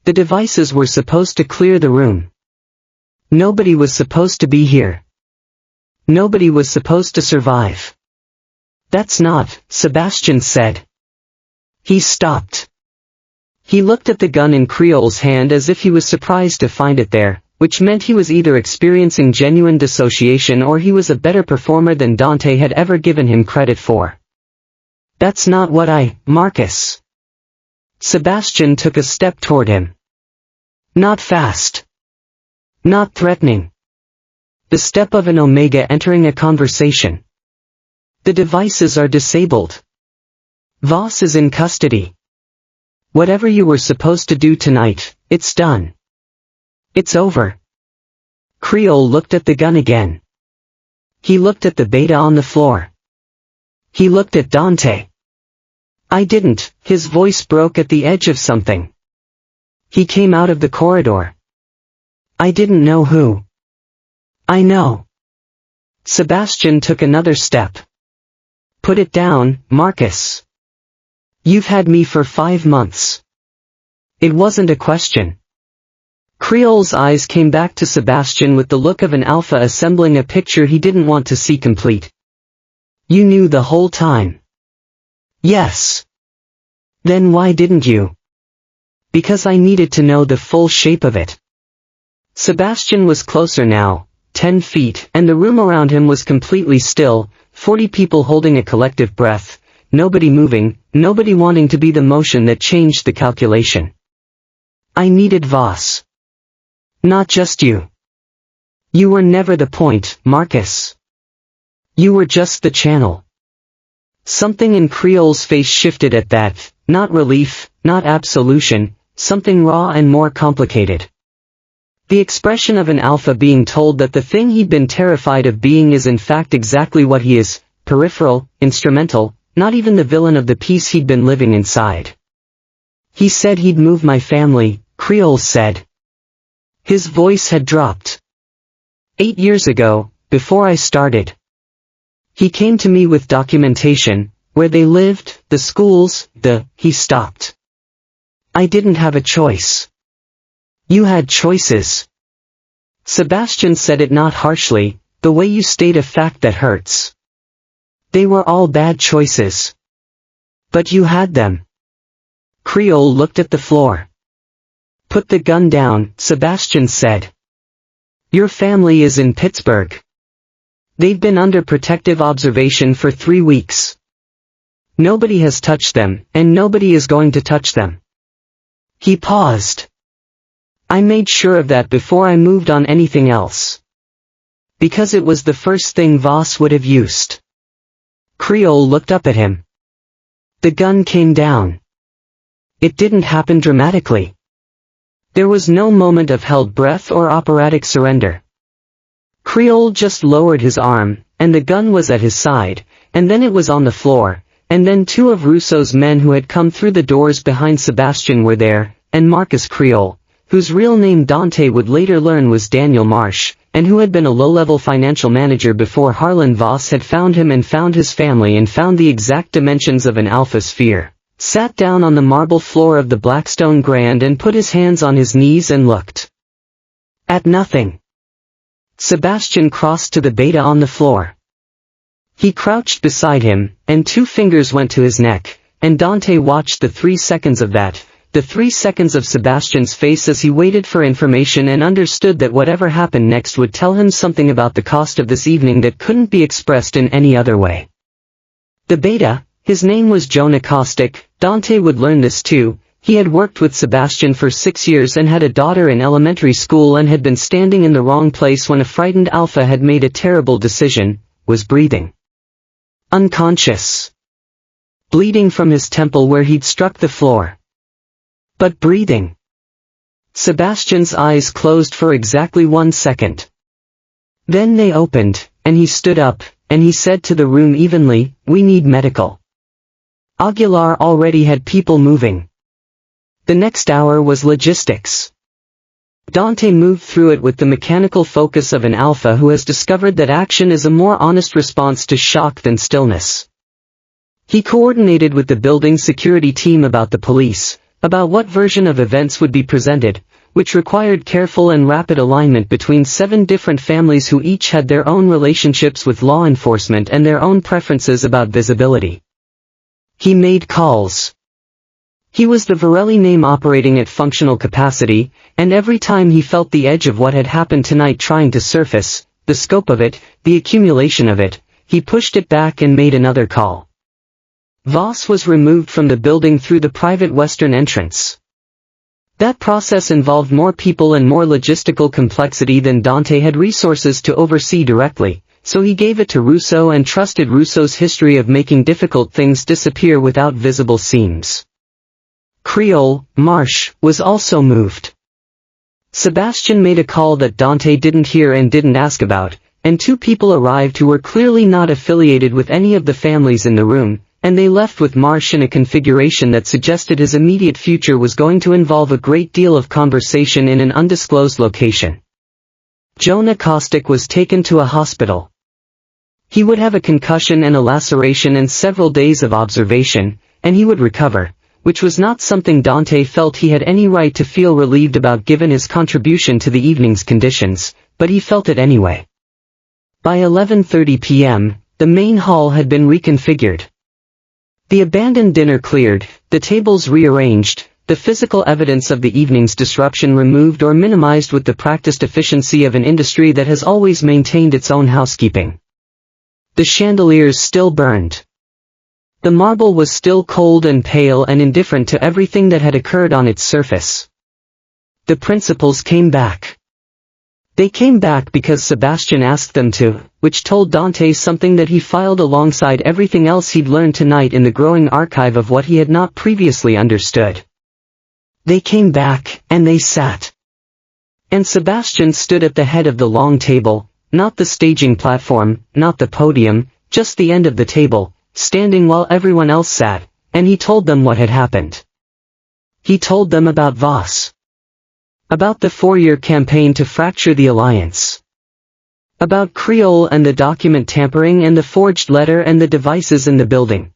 The devices were supposed to clear the room. Nobody was supposed to be here. Nobody was supposed to survive. That's not, Sebastian said. He stopped. He looked at the gun in Creole's hand as if he was surprised to find it there, which meant he was either experiencing genuine dissociation or he was a better performer than Dante had ever given him credit for. That's not what Marcus. Sebastian took a step toward him. Not fast. Not threatening. The step of an Omega entering a conversation. The devices are disabled. Voss is in custody. Whatever you were supposed to do tonight, it's done. It's over. Creole looked at the gun again. He looked at the beta on the floor. He looked at Dante. I didn't, his voice broke at the edge of something. He came out of the corridor. I didn't know who. I know. Sebastian took another step. Put it down, Marcus. You've had me for 5 months. It wasn't a question. Creole's eyes came back to Sebastian with the look of an alpha assembling a picture he didn't want to see complete. You knew the whole time. Yes. Then why didn't you? Because I needed to know the full shape of it. Sebastian was closer now, 10 feet, and the room around him was completely still, 40 people holding a collective breath, nobody moving, nobody wanting to be the motion that changed the calculation. I needed Voss. Not just you. You were never the point, Marcus. You were just the channel. Something in Creole's face shifted at that, not relief, not absolution, something raw and more complicated. The expression of an alpha being told that the thing he'd been terrified of being is in fact exactly what he is, peripheral, instrumental, not even the villain of the piece he'd been living inside. He said he'd move my family, Creole said. His voice had dropped. 8 years ago, before I started. He came to me with documentation, where they lived, the schools, he stopped. I didn't have a choice. You had choices. Sebastian said it not harshly, the way you state a fact that hurts. They were all bad choices. But you had them. Creole looked at the floor. Put the gun down, Sebastian said. Your family is in Pittsburgh. They've been under protective observation for 3 weeks. Nobody has touched them, and nobody is going to touch them. He paused. I made sure of that before I moved on anything else. Because it was the first thing Voss would have used. Creole looked up at him. The gun came down. It didn't happen dramatically. There was no moment of held breath or operatic surrender. Creole just lowered his arm, and the gun was at his side, and then it was on the floor, and then 2 of Russo's men who had come through the doors behind Sebastian were there, and Marcus Creole, whose real name Dante would later learn was Daniel Marsh, and who had been a low-level financial manager before Harlan Voss had found him and found his family and found the exact dimensions of an alpha sphere, sat down on the marble floor of the Blackstone Grand and put his hands on his knees and looked at nothing. Sebastian crossed to the beta on the floor. He crouched beside him, and 2 fingers went to his neck, and Dante watched the 3 seconds of that, the 3 seconds of Sebastian's face as he waited for information and understood that whatever happened next would tell him something about the cost of this evening that couldn't be expressed in any other way. The beta, his name was Jonah Caustic. Dante would learn this too. He had worked with Sebastian for 6 years and had a daughter in elementary school and had been standing in the wrong place when a frightened alpha had made a terrible decision, was breathing. Unconscious. Bleeding from his temple where he'd struck the floor. But breathing. Sebastian's eyes closed for exactly 1 second. Then they opened, and he stood up, and he said to the room evenly, "We need medical." Aguilar already had people moving. The next hour was logistics. Dante moved through it with the mechanical focus of an alpha who has discovered that action is a more honest response to shock than stillness. He coordinated with the building security team about the police, about what version of events would be presented, which required careful and rapid alignment between 7 different families who each had their own relationships with law enforcement and their own preferences about visibility. He made calls. He was the Varelli name operating at functional capacity, and every time he felt the edge of what had happened tonight trying to surface, the scope of it, the accumulation of it, he pushed it back and made another call. Voss was removed from the building through the private western entrance. That process involved more people and more logistical complexity than Dante had resources to oversee directly, so he gave it to Russo and trusted Russo's history of making difficult things disappear without visible seams. Creole, Marsh, was also moved. Sebastian made a call that Dante didn't hear and didn't ask about, and 2 people arrived who were clearly not affiliated with any of the families in the room, and they left with Marsh in a configuration that suggested his immediate future was going to involve a great deal of conversation in an undisclosed location. Jonah Caustic was taken to a hospital. He would have a concussion and a laceration and several days of observation, and he would recover, which was not something Dante felt he had any right to feel relieved about given his contribution to the evening's conditions, but he felt it anyway. By 11:30 p.m., the main hall had been reconfigured. The abandoned dinner cleared, the tables rearranged, the physical evidence of the evening's disruption removed or minimized with the practiced efficiency of an industry that has always maintained its own housekeeping. The chandeliers still burned. The marble was still cold and pale and indifferent to everything that had occurred on its surface. The principals came back. They came back because Sebastian asked them to, which told Dante something that he filed alongside everything else he'd learned tonight in the growing archive of what he had not previously understood. They came back, and they sat. And Sebastian stood at the head of the long table, not the staging platform, not the podium, just the end of the table, standing while everyone else sat, and he told them what had happened. He told them about Voss. About the 4-year campaign to fracture the alliance. About Creole and the document tampering and the forged letter and the devices in the building.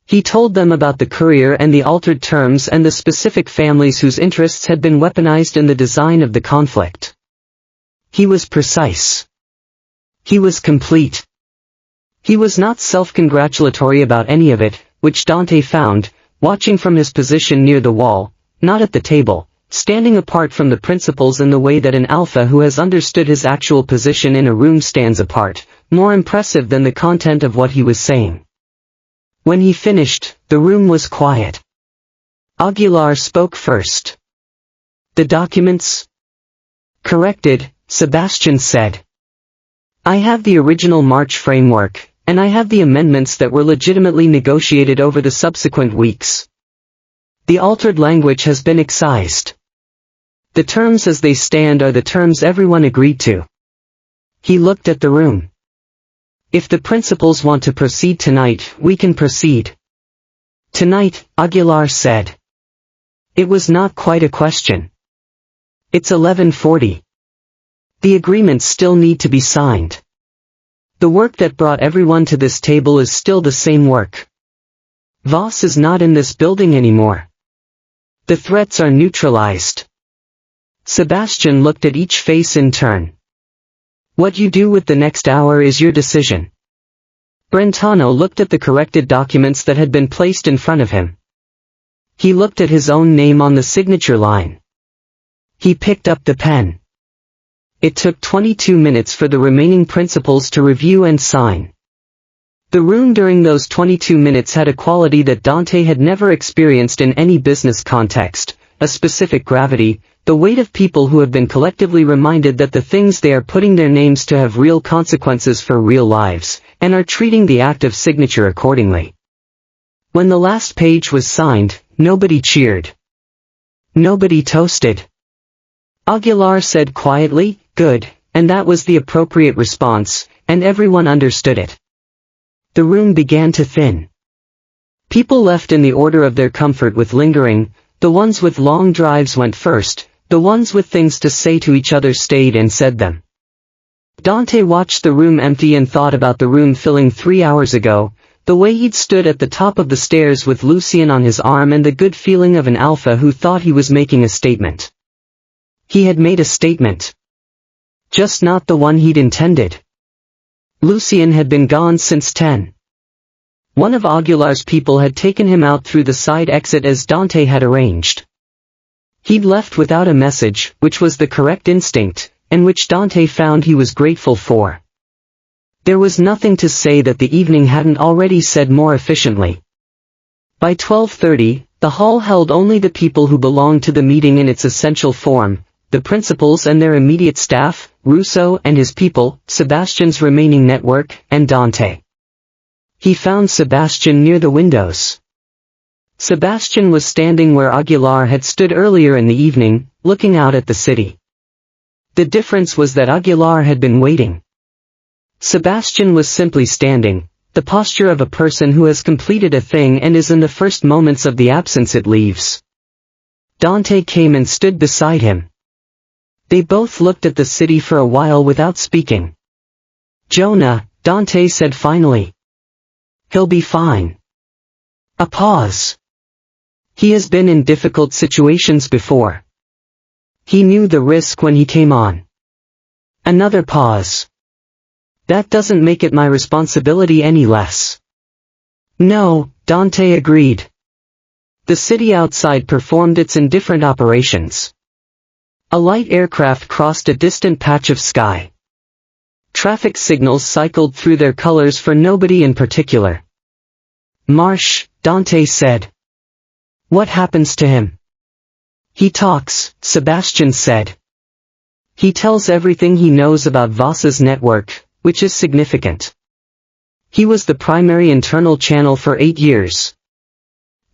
He told them about the courier and the altered terms and the specific families whose interests had been weaponized in the design of the conflict. He was precise. He was complete. He was not self-congratulatory about any of it, which Dante found, watching from his position near the wall, not at the table, standing apart from the principals in the way that an alpha who has understood his actual position in a room stands apart, more impressive than the content of what he was saying. When he finished, the room was quiet. Aguilar spoke first. "The documents?" "Corrected," Sebastian said. "I have the original March framework, and I have the amendments that were legitimately negotiated over the subsequent weeks. The altered language has been excised. The terms as they stand are the terms everyone agreed to." He looked at the room. "If the principals want to proceed tonight, we can proceed." "Tonight," Aguilar said. It was not quite a question. "It's 11:40. The agreements still need to be signed. The work that brought everyone to this table is still the same work. Voss is not in this building anymore. The threats are neutralized. Sebastian looked at each face in turn. What you do with the next hour is your decision. Brentano looked at the corrected documents that had been placed in front of him. He looked at his own name on the signature line. He picked up the pen. It took 22 minutes for the remaining principals to review and sign. The room during those 22 minutes had a quality that Dante had never experienced in any business context, a specific gravity, the weight of people who have been collectively reminded that the things they are putting their names to have real consequences for real lives, and are treating the act of signature accordingly. When the last page was signed, nobody cheered. Nobody toasted. Aguilar said quietly, "Good," and that was the appropriate response, and everyone understood it. The room began to thin. People left in the order of their comfort with lingering, the ones with long drives went first, the ones with things to say to each other stayed and said them. Dante watched the room empty and thought about the room filling 3 hours ago, the way he'd stood at the top of the stairs with Lucien on his arm and the good feeling of an alpha who thought he was making a statement. He had made a statement. Just not the one he'd intended. Lucien had been gone since 10. One of Aguilar's people had taken him out through the side exit as Dante had arranged. He'd left without a message, which was the correct instinct, and which Dante found he was grateful for. There was nothing to say that the evening hadn't already said more efficiently. By 12:30, the hall held only the people who belonged to the meeting in its essential form, the principals and their immediate staff, Russo and his people, Sebastian's remaining network, and Dante. He found Sebastian near the windows. Sebastian was standing where Aguilar had stood earlier in the evening, looking out at the city. The difference was that Aguilar had been waiting. Sebastian was simply standing, the posture of a person who has completed a thing and is in the first moments of the absence it leaves. Dante came and stood beside him. They both looked at the city for a while without speaking. "Jonah," Dante said finally. "He'll be fine." A pause. He has been in difficult situations before. He knew the risk when he came on. Another pause. "That doesn't make it my responsibility any less." "No," Dante agreed. The city outside performed its indifferent operations. A light aircraft crossed a distant patch of sky. Traffic signals cycled through their colors for nobody in particular. "Marsh," Dante said. "What happens to him?" "He talks," Sebastian said. "He tells everything he knows about Voss's network, which is significant. He was the primary internal channel for 8 years.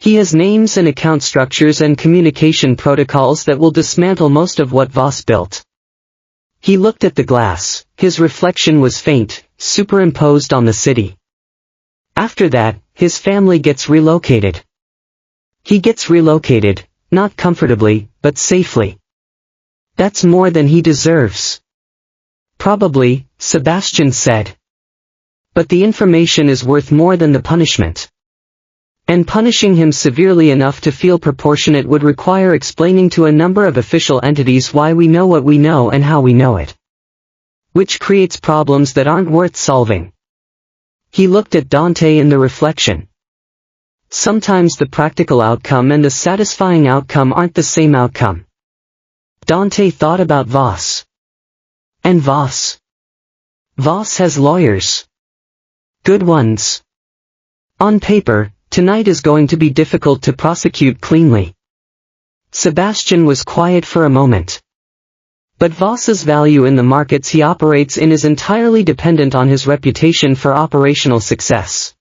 He has names and account structures and communication protocols that will dismantle most of what Voss built." He looked at the glass, his reflection was faint, superimposed on the city. "After that, his family gets relocated. He gets relocated, not comfortably, but safely. That's more than he deserves." "Probably," Sebastian said. "But the information is worth more than the punishment. And punishing him severely enough to feel proportionate would require explaining to a number of official entities why we know what we know and how we know it. Which creates problems that aren't worth solving." He looked at Dante in the reflection. Sometimes the practical outcome and the satisfying outcome aren't the same outcome. Dante thought about Voss. And Voss. Voss has lawyers. Good ones. On paper, tonight is going to be difficult to prosecute cleanly. Sebastian was quiet for a moment. But Voss's value in the markets he operates in is entirely dependent on his reputation for operational success.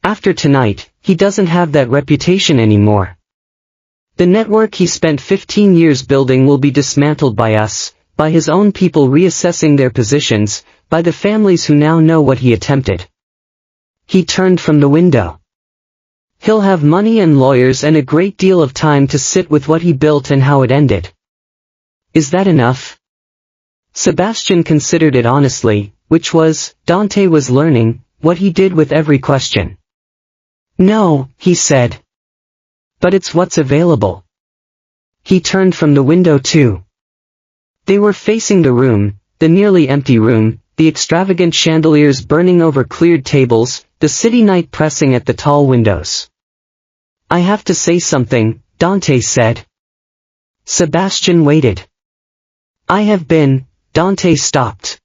After tonight, he doesn't have that reputation anymore. The network he spent 15 years building will be dismantled by us, by his own people reassessing their positions, by the families who now know what he attempted. He turned from the window. He'll have money and lawyers and a great deal of time to sit with what he built and how it ended. Is that enough? Sebastian considered it honestly, which was, Dante was learning, what he did with every question. No, he said. But it's what's available. He turned from the window too. They were facing the room, the nearly empty room, the extravagant chandeliers burning over cleared tables, the city night pressing at the tall windows. I have to say something, Dante said. Sebastian waited. I have been, Dante stopped.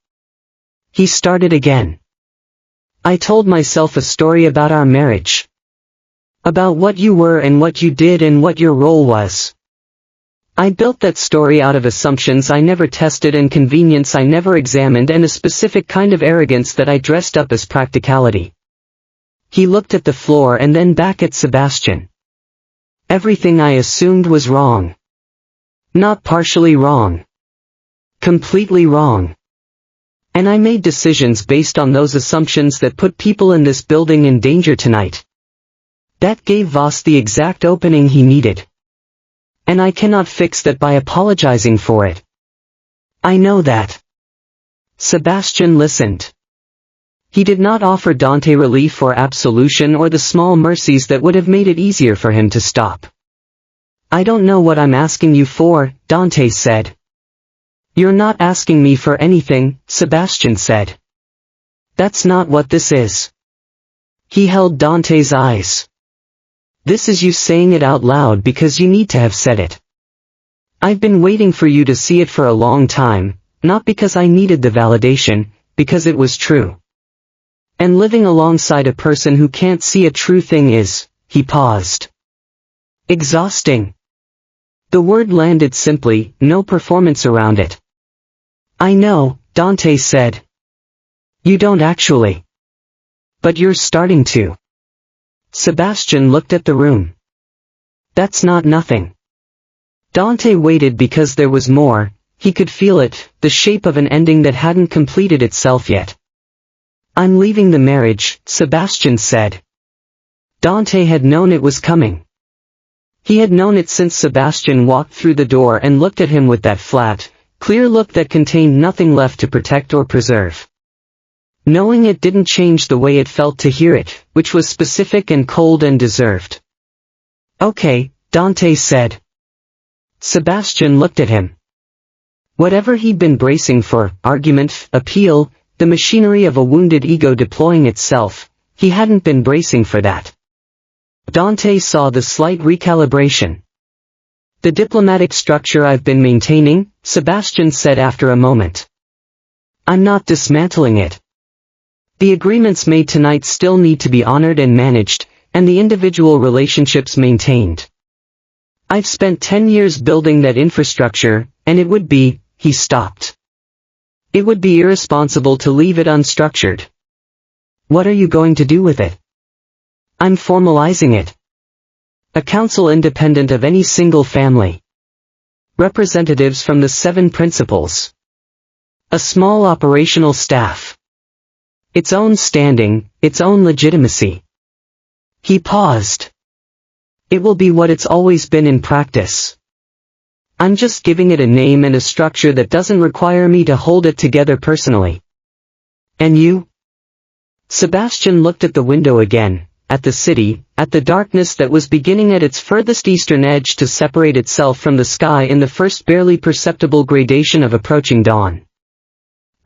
He started again. I told myself a story about our marriage. About what you were and what you did and what your role was. I built that story out of assumptions I never tested and convenience I never examined and a specific kind of arrogance that I dressed up as practicality. He looked at the floor and then back at Sebastian. Everything I assumed was wrong. Not partially wrong. Completely wrong. And I made decisions based on those assumptions that put people in this building in danger tonight. That gave Voss the exact opening he needed. And I cannot fix that by apologizing for it. I know that. Sebastian listened. He did not offer Dante relief or absolution or the small mercies that would have made it easier for him to stop. I don't know what I'm asking you for, Dante said. You're not asking me for anything, Sebastian said. That's not what this is. He held Dante's eyes. This is you saying it out loud because you need to have said it. I've been waiting for you to see it for a long time, not because I needed the validation, because it was true. And living alongside a person who can't see a true thing is, he paused. Exhausting. The word landed simply, no performance around it. I know, Dante said. You don't actually. But you're starting to. Sebastian looked at the room. That's not nothing. Dante waited because there was more, he could feel it, the shape of an ending that hadn't completed itself yet. I'm leaving the marriage, Sebastian said. Dante had known it was coming. He had known it since Sebastian walked through the door and looked at him with that flat, clear look that contained nothing left to protect or preserve. Knowing it didn't change the way it felt to hear it, which was specific and cold and deserved. Okay, Dante said. Sebastian looked at him. Whatever he'd been bracing for, argument, appeal, the machinery of a wounded ego deploying itself, he hadn't been bracing for that. Dante saw the slight recalibration. The diplomatic structure I've been maintaining, Sebastian said after a moment. I'm not dismantling it. The agreements made tonight still need to be honored and managed, and the individual relationships maintained. I've spent 10 years building that infrastructure, and it would be, he stopped. It would be irresponsible to leave it unstructured. What are you going to do with it? I'm formalizing it. A council independent of any single family. Representatives from the 7 principals. A small operational staff. Its own standing, its own legitimacy. He paused. It will be what it's always been in practice. I'm just giving it a name and a structure that doesn't require me to hold it together personally. And you? Sebastian looked at the window again, at the city, at the darkness that was beginning at its furthest eastern edge to separate itself from the sky in the first barely perceptible gradation of approaching dawn.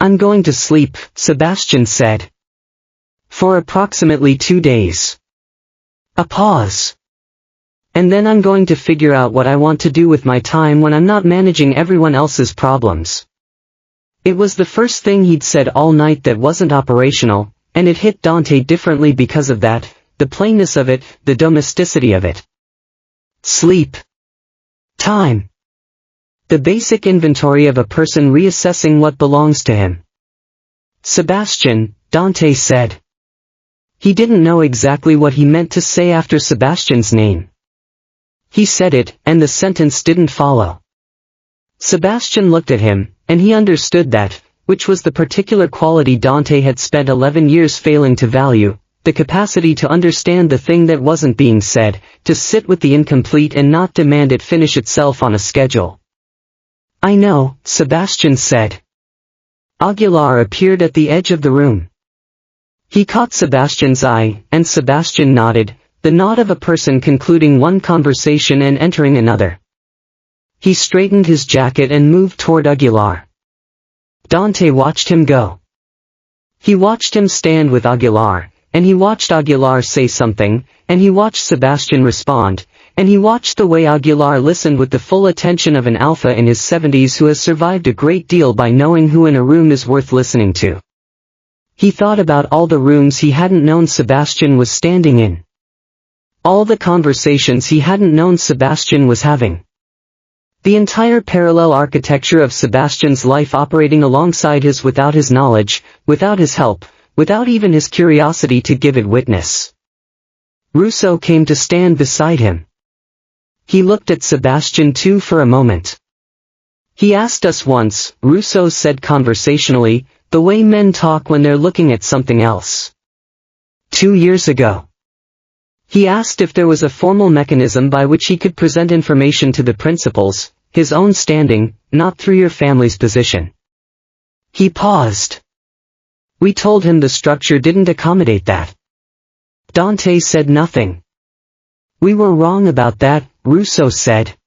I'm going to sleep, Sebastian said. For approximately 2 days. A pause. And then I'm going to figure out what I want to do with my time when I'm not managing everyone else's problems. It was the first thing he'd said all night that wasn't operational, and it hit Dante differently because of that, the plainness of it, the domesticity of it. Sleep. Time. The basic inventory of a person reassessing what belongs to him. Sebastian, Dante said. He didn't know exactly what he meant to say after Sebastian's name. He said it, and the sentence didn't follow. Sebastian looked at him, and he understood that, which was the particular quality Dante had spent 11 years failing to value, the capacity to understand the thing that wasn't being said, to sit with the incomplete and not demand it finish itself on a schedule. I know, Sebastian said. Aguilar appeared at the edge of the room. He caught Sebastian's eye, and Sebastian nodded, the nod of a person concluding one conversation and entering another. He straightened his jacket and moved toward Aguilar. Dante watched him go. He watched him stand with Aguilar, and he watched Aguilar say something, and he watched Sebastian respond, and he watched the way Aguilar listened with the full attention of an alpha in his 70s who has survived a great deal by knowing who in a room is worth listening to. He thought about all the rooms he hadn't known Sebastian was standing in. All the conversations he hadn't known Sebastian was having. The entire parallel architecture of Sebastian's life operating alongside his without his knowledge, without his help, without even his curiosity to give it witness. Rousseau came to stand beside him. He looked at Sebastian too for a moment. He asked us once, Rousseau said conversationally, the way men talk when they're looking at something else. 2 years ago. He asked if there was a formal mechanism by which he could present information to the principals, his own standing, not through your family's position. He paused. We told him the structure didn't accommodate that. Dante said nothing. We were wrong about that, Rousseau said.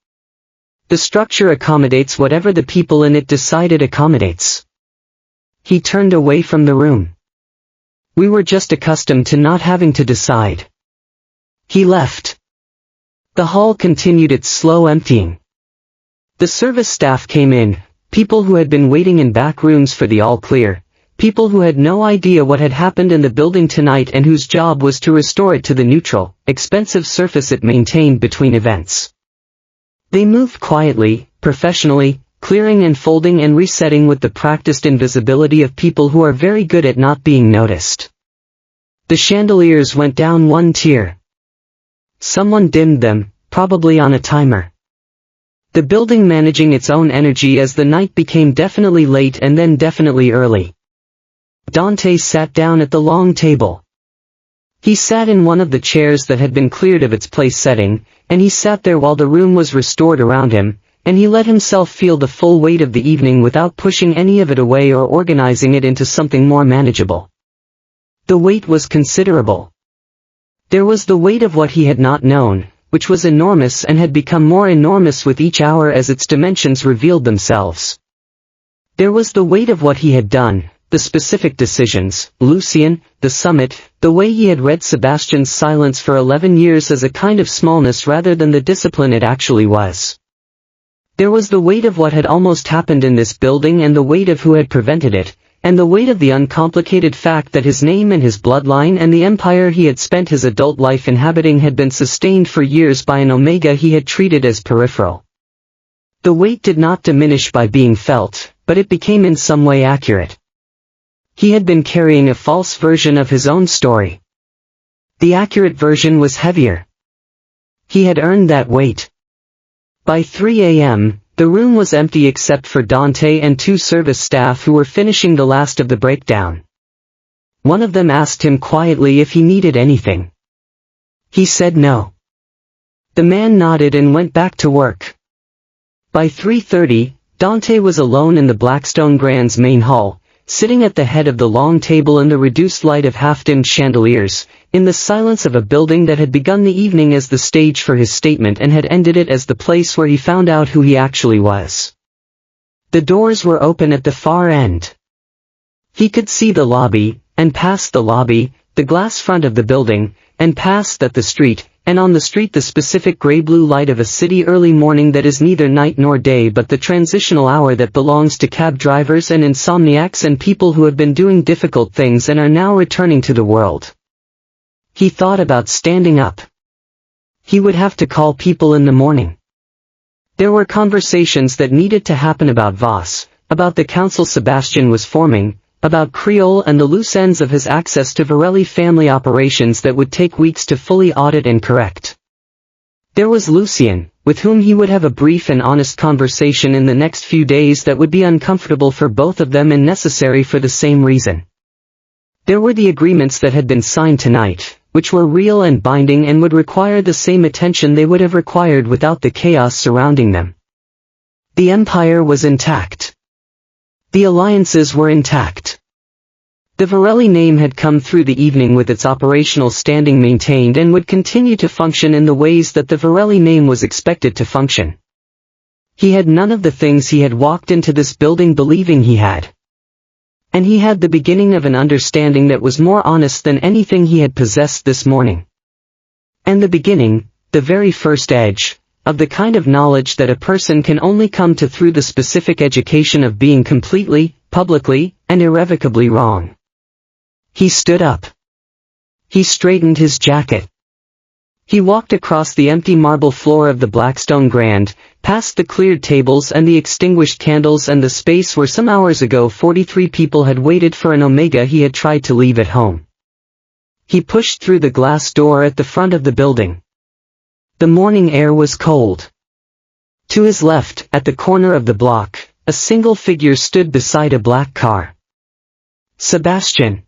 The structure accommodates whatever the people in it decide it accommodates. He turned away from the room. We were just accustomed to not having to decide. He left. The hall continued its slow emptying. The service staff came in, people who had been waiting in back rooms for the all clear, people who had no idea what had happened in the building tonight and whose job was to restore it to the neutral, expensive surface it maintained between events. They moved quietly, professionally, clearing and folding and resetting with the practiced invisibility of people who are very good at not being noticed. The chandeliers went down one tier. Someone dimmed them, probably on a timer. The building managing its own energy as the night became definitely late and then definitely early. Dante sat down at the long table. He sat in one of the chairs that had been cleared of its place setting, and he sat there while the room was restored around him, and he let himself feel the full weight of the evening without pushing any of it away or organizing it into something more manageable. The weight was considerable. There was the weight of what he had not known, which was enormous and had become more enormous with each hour as its dimensions revealed themselves. There was the weight of what he had done, the specific decisions, Lucien, the summit, the way he had read Sebastian's silence for 11 years as a kind of smallness rather than the discipline it actually was. There was the weight of what had almost happened in this building and the weight of who had prevented it, and the weight of the uncomplicated fact that his name and his bloodline and the empire he had spent his adult life inhabiting had been sustained for years by an omega he had treated as peripheral. The weight did not diminish by being felt, but it became in some way accurate. He had been carrying a false version of his own story. The accurate version was heavier. He had earned that weight. By 3 a.m., the room was empty except for Dante and 2 service staff who were finishing the last of the breakdown. One of them asked him quietly if he needed anything. He said no. The man nodded and went back to work. By 3:30, Dante was alone in the Blackstone Grand's main hall, sitting at the head of the long table in the reduced light of half-dimmed chandeliers, in the silence of a building that had begun the evening as the stage for his statement and had ended it as the place where he found out who he actually was. The doors were open at the far end. He could see the lobby, and past the lobby, the glass front of the building, and past that the street, and on the street the specific gray-blue light of a city early morning that is neither night nor day but the transitional hour that belongs to cab drivers and insomniacs and people who have been doing difficult things and are now returning to the world. He thought about standing up. He would have to call people in the morning. There were conversations that needed to happen about Voss, about the council Sebastian was forming, about Creole and the loose ends of his access to Varelli family operations that would take weeks to fully audit and correct. There was Lucien, with whom he would have a brief and honest conversation in the next few days that would be uncomfortable for both of them and necessary for the same reason. There were the agreements that had been signed tonight, which were real and binding and would require the same attention they would have required without the chaos surrounding them. The empire was intact. The alliances were intact. The Varelli name had come through the evening with its operational standing maintained and would continue to function in the ways that the Varelli name was expected to function. He had none of the things he had walked into this building believing he had. And he had the beginning of an understanding that was more honest than anything he had possessed this morning. And the beginning, the very first edge, of the kind of knowledge that a person can only come to through the specific education of being completely, publicly, and irrevocably wrong. He stood up. He straightened his jacket. He walked across the empty marble floor of the Blackstone Grand, past the cleared tables and the extinguished candles and the space where some hours ago 43 people had waited for an Omega he had tried to leave at home. He pushed through the glass door at the front of the building. The morning air was cold. To his left, at the corner of the block, a single figure stood beside a black car. Sebastian.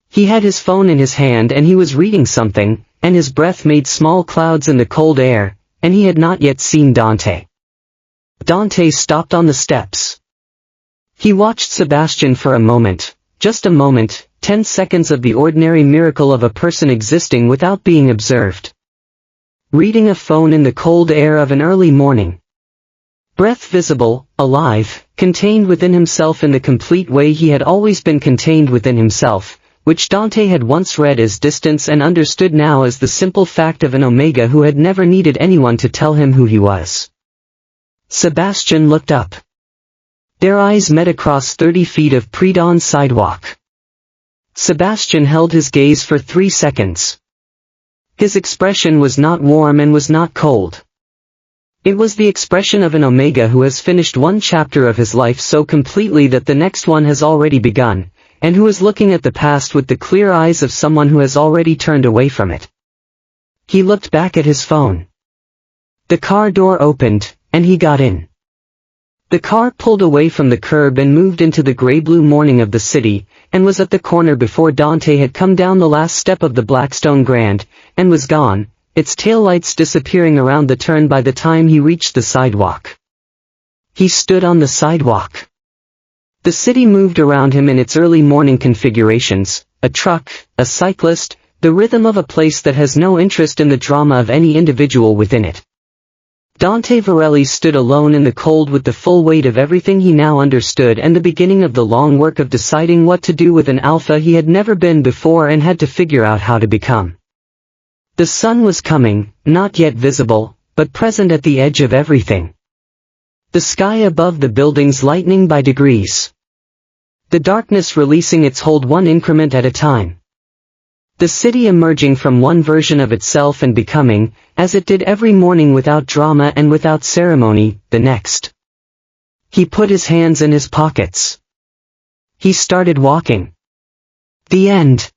He had his phone in his hand and he was reading something, and his breath made small clouds in the cold air, and he had not yet seen Dante. Dante stopped on the steps. He watched Sebastian for a moment, just a moment, 10 seconds of the ordinary miracle of a person existing without being observed. Reading a phone in the cold air of an early morning. Breath visible, alive, contained within himself in the complete way he had always been contained within himself, which Dante had once read as distance and understood now as the simple fact of an Omega who had never needed anyone to tell him who he was. Sebastian looked up. Their eyes met across 30 feet of pre-dawn sidewalk. Sebastian held his gaze for 3 seconds. His expression was not warm and was not cold. It was the expression of an Omega who has finished one chapter of his life so completely that the next one has already begun, and who is looking at the past with the clear eyes of someone who has already turned away from it. He looked back at his phone. The car door opened, and he got in. The car pulled away from the curb and moved into the gray-blue morning of the city, and was at the corner before Dante had come down the last step of the Blackstone Grand, and was gone, its taillights disappearing around the turn by the time he reached the sidewalk. He stood on the sidewalk. The city moved around him in its early morning configurations, a truck, a cyclist, the rhythm of a place that has no interest in the drama of any individual within it. Dante Varelli stood alone in the cold with the full weight of everything he now understood and the beginning of the long work of deciding what to do with an alpha he had never been before and had to figure out how to become. The sun was coming, not yet visible, but present at the edge of everything. The sky above the buildings lightening by degrees. The darkness releasing its hold one increment at a time. The city emerging from one version of itself and becoming, as it did every morning without drama and without ceremony, the next. He put his hands in his pockets. He started walking. The end.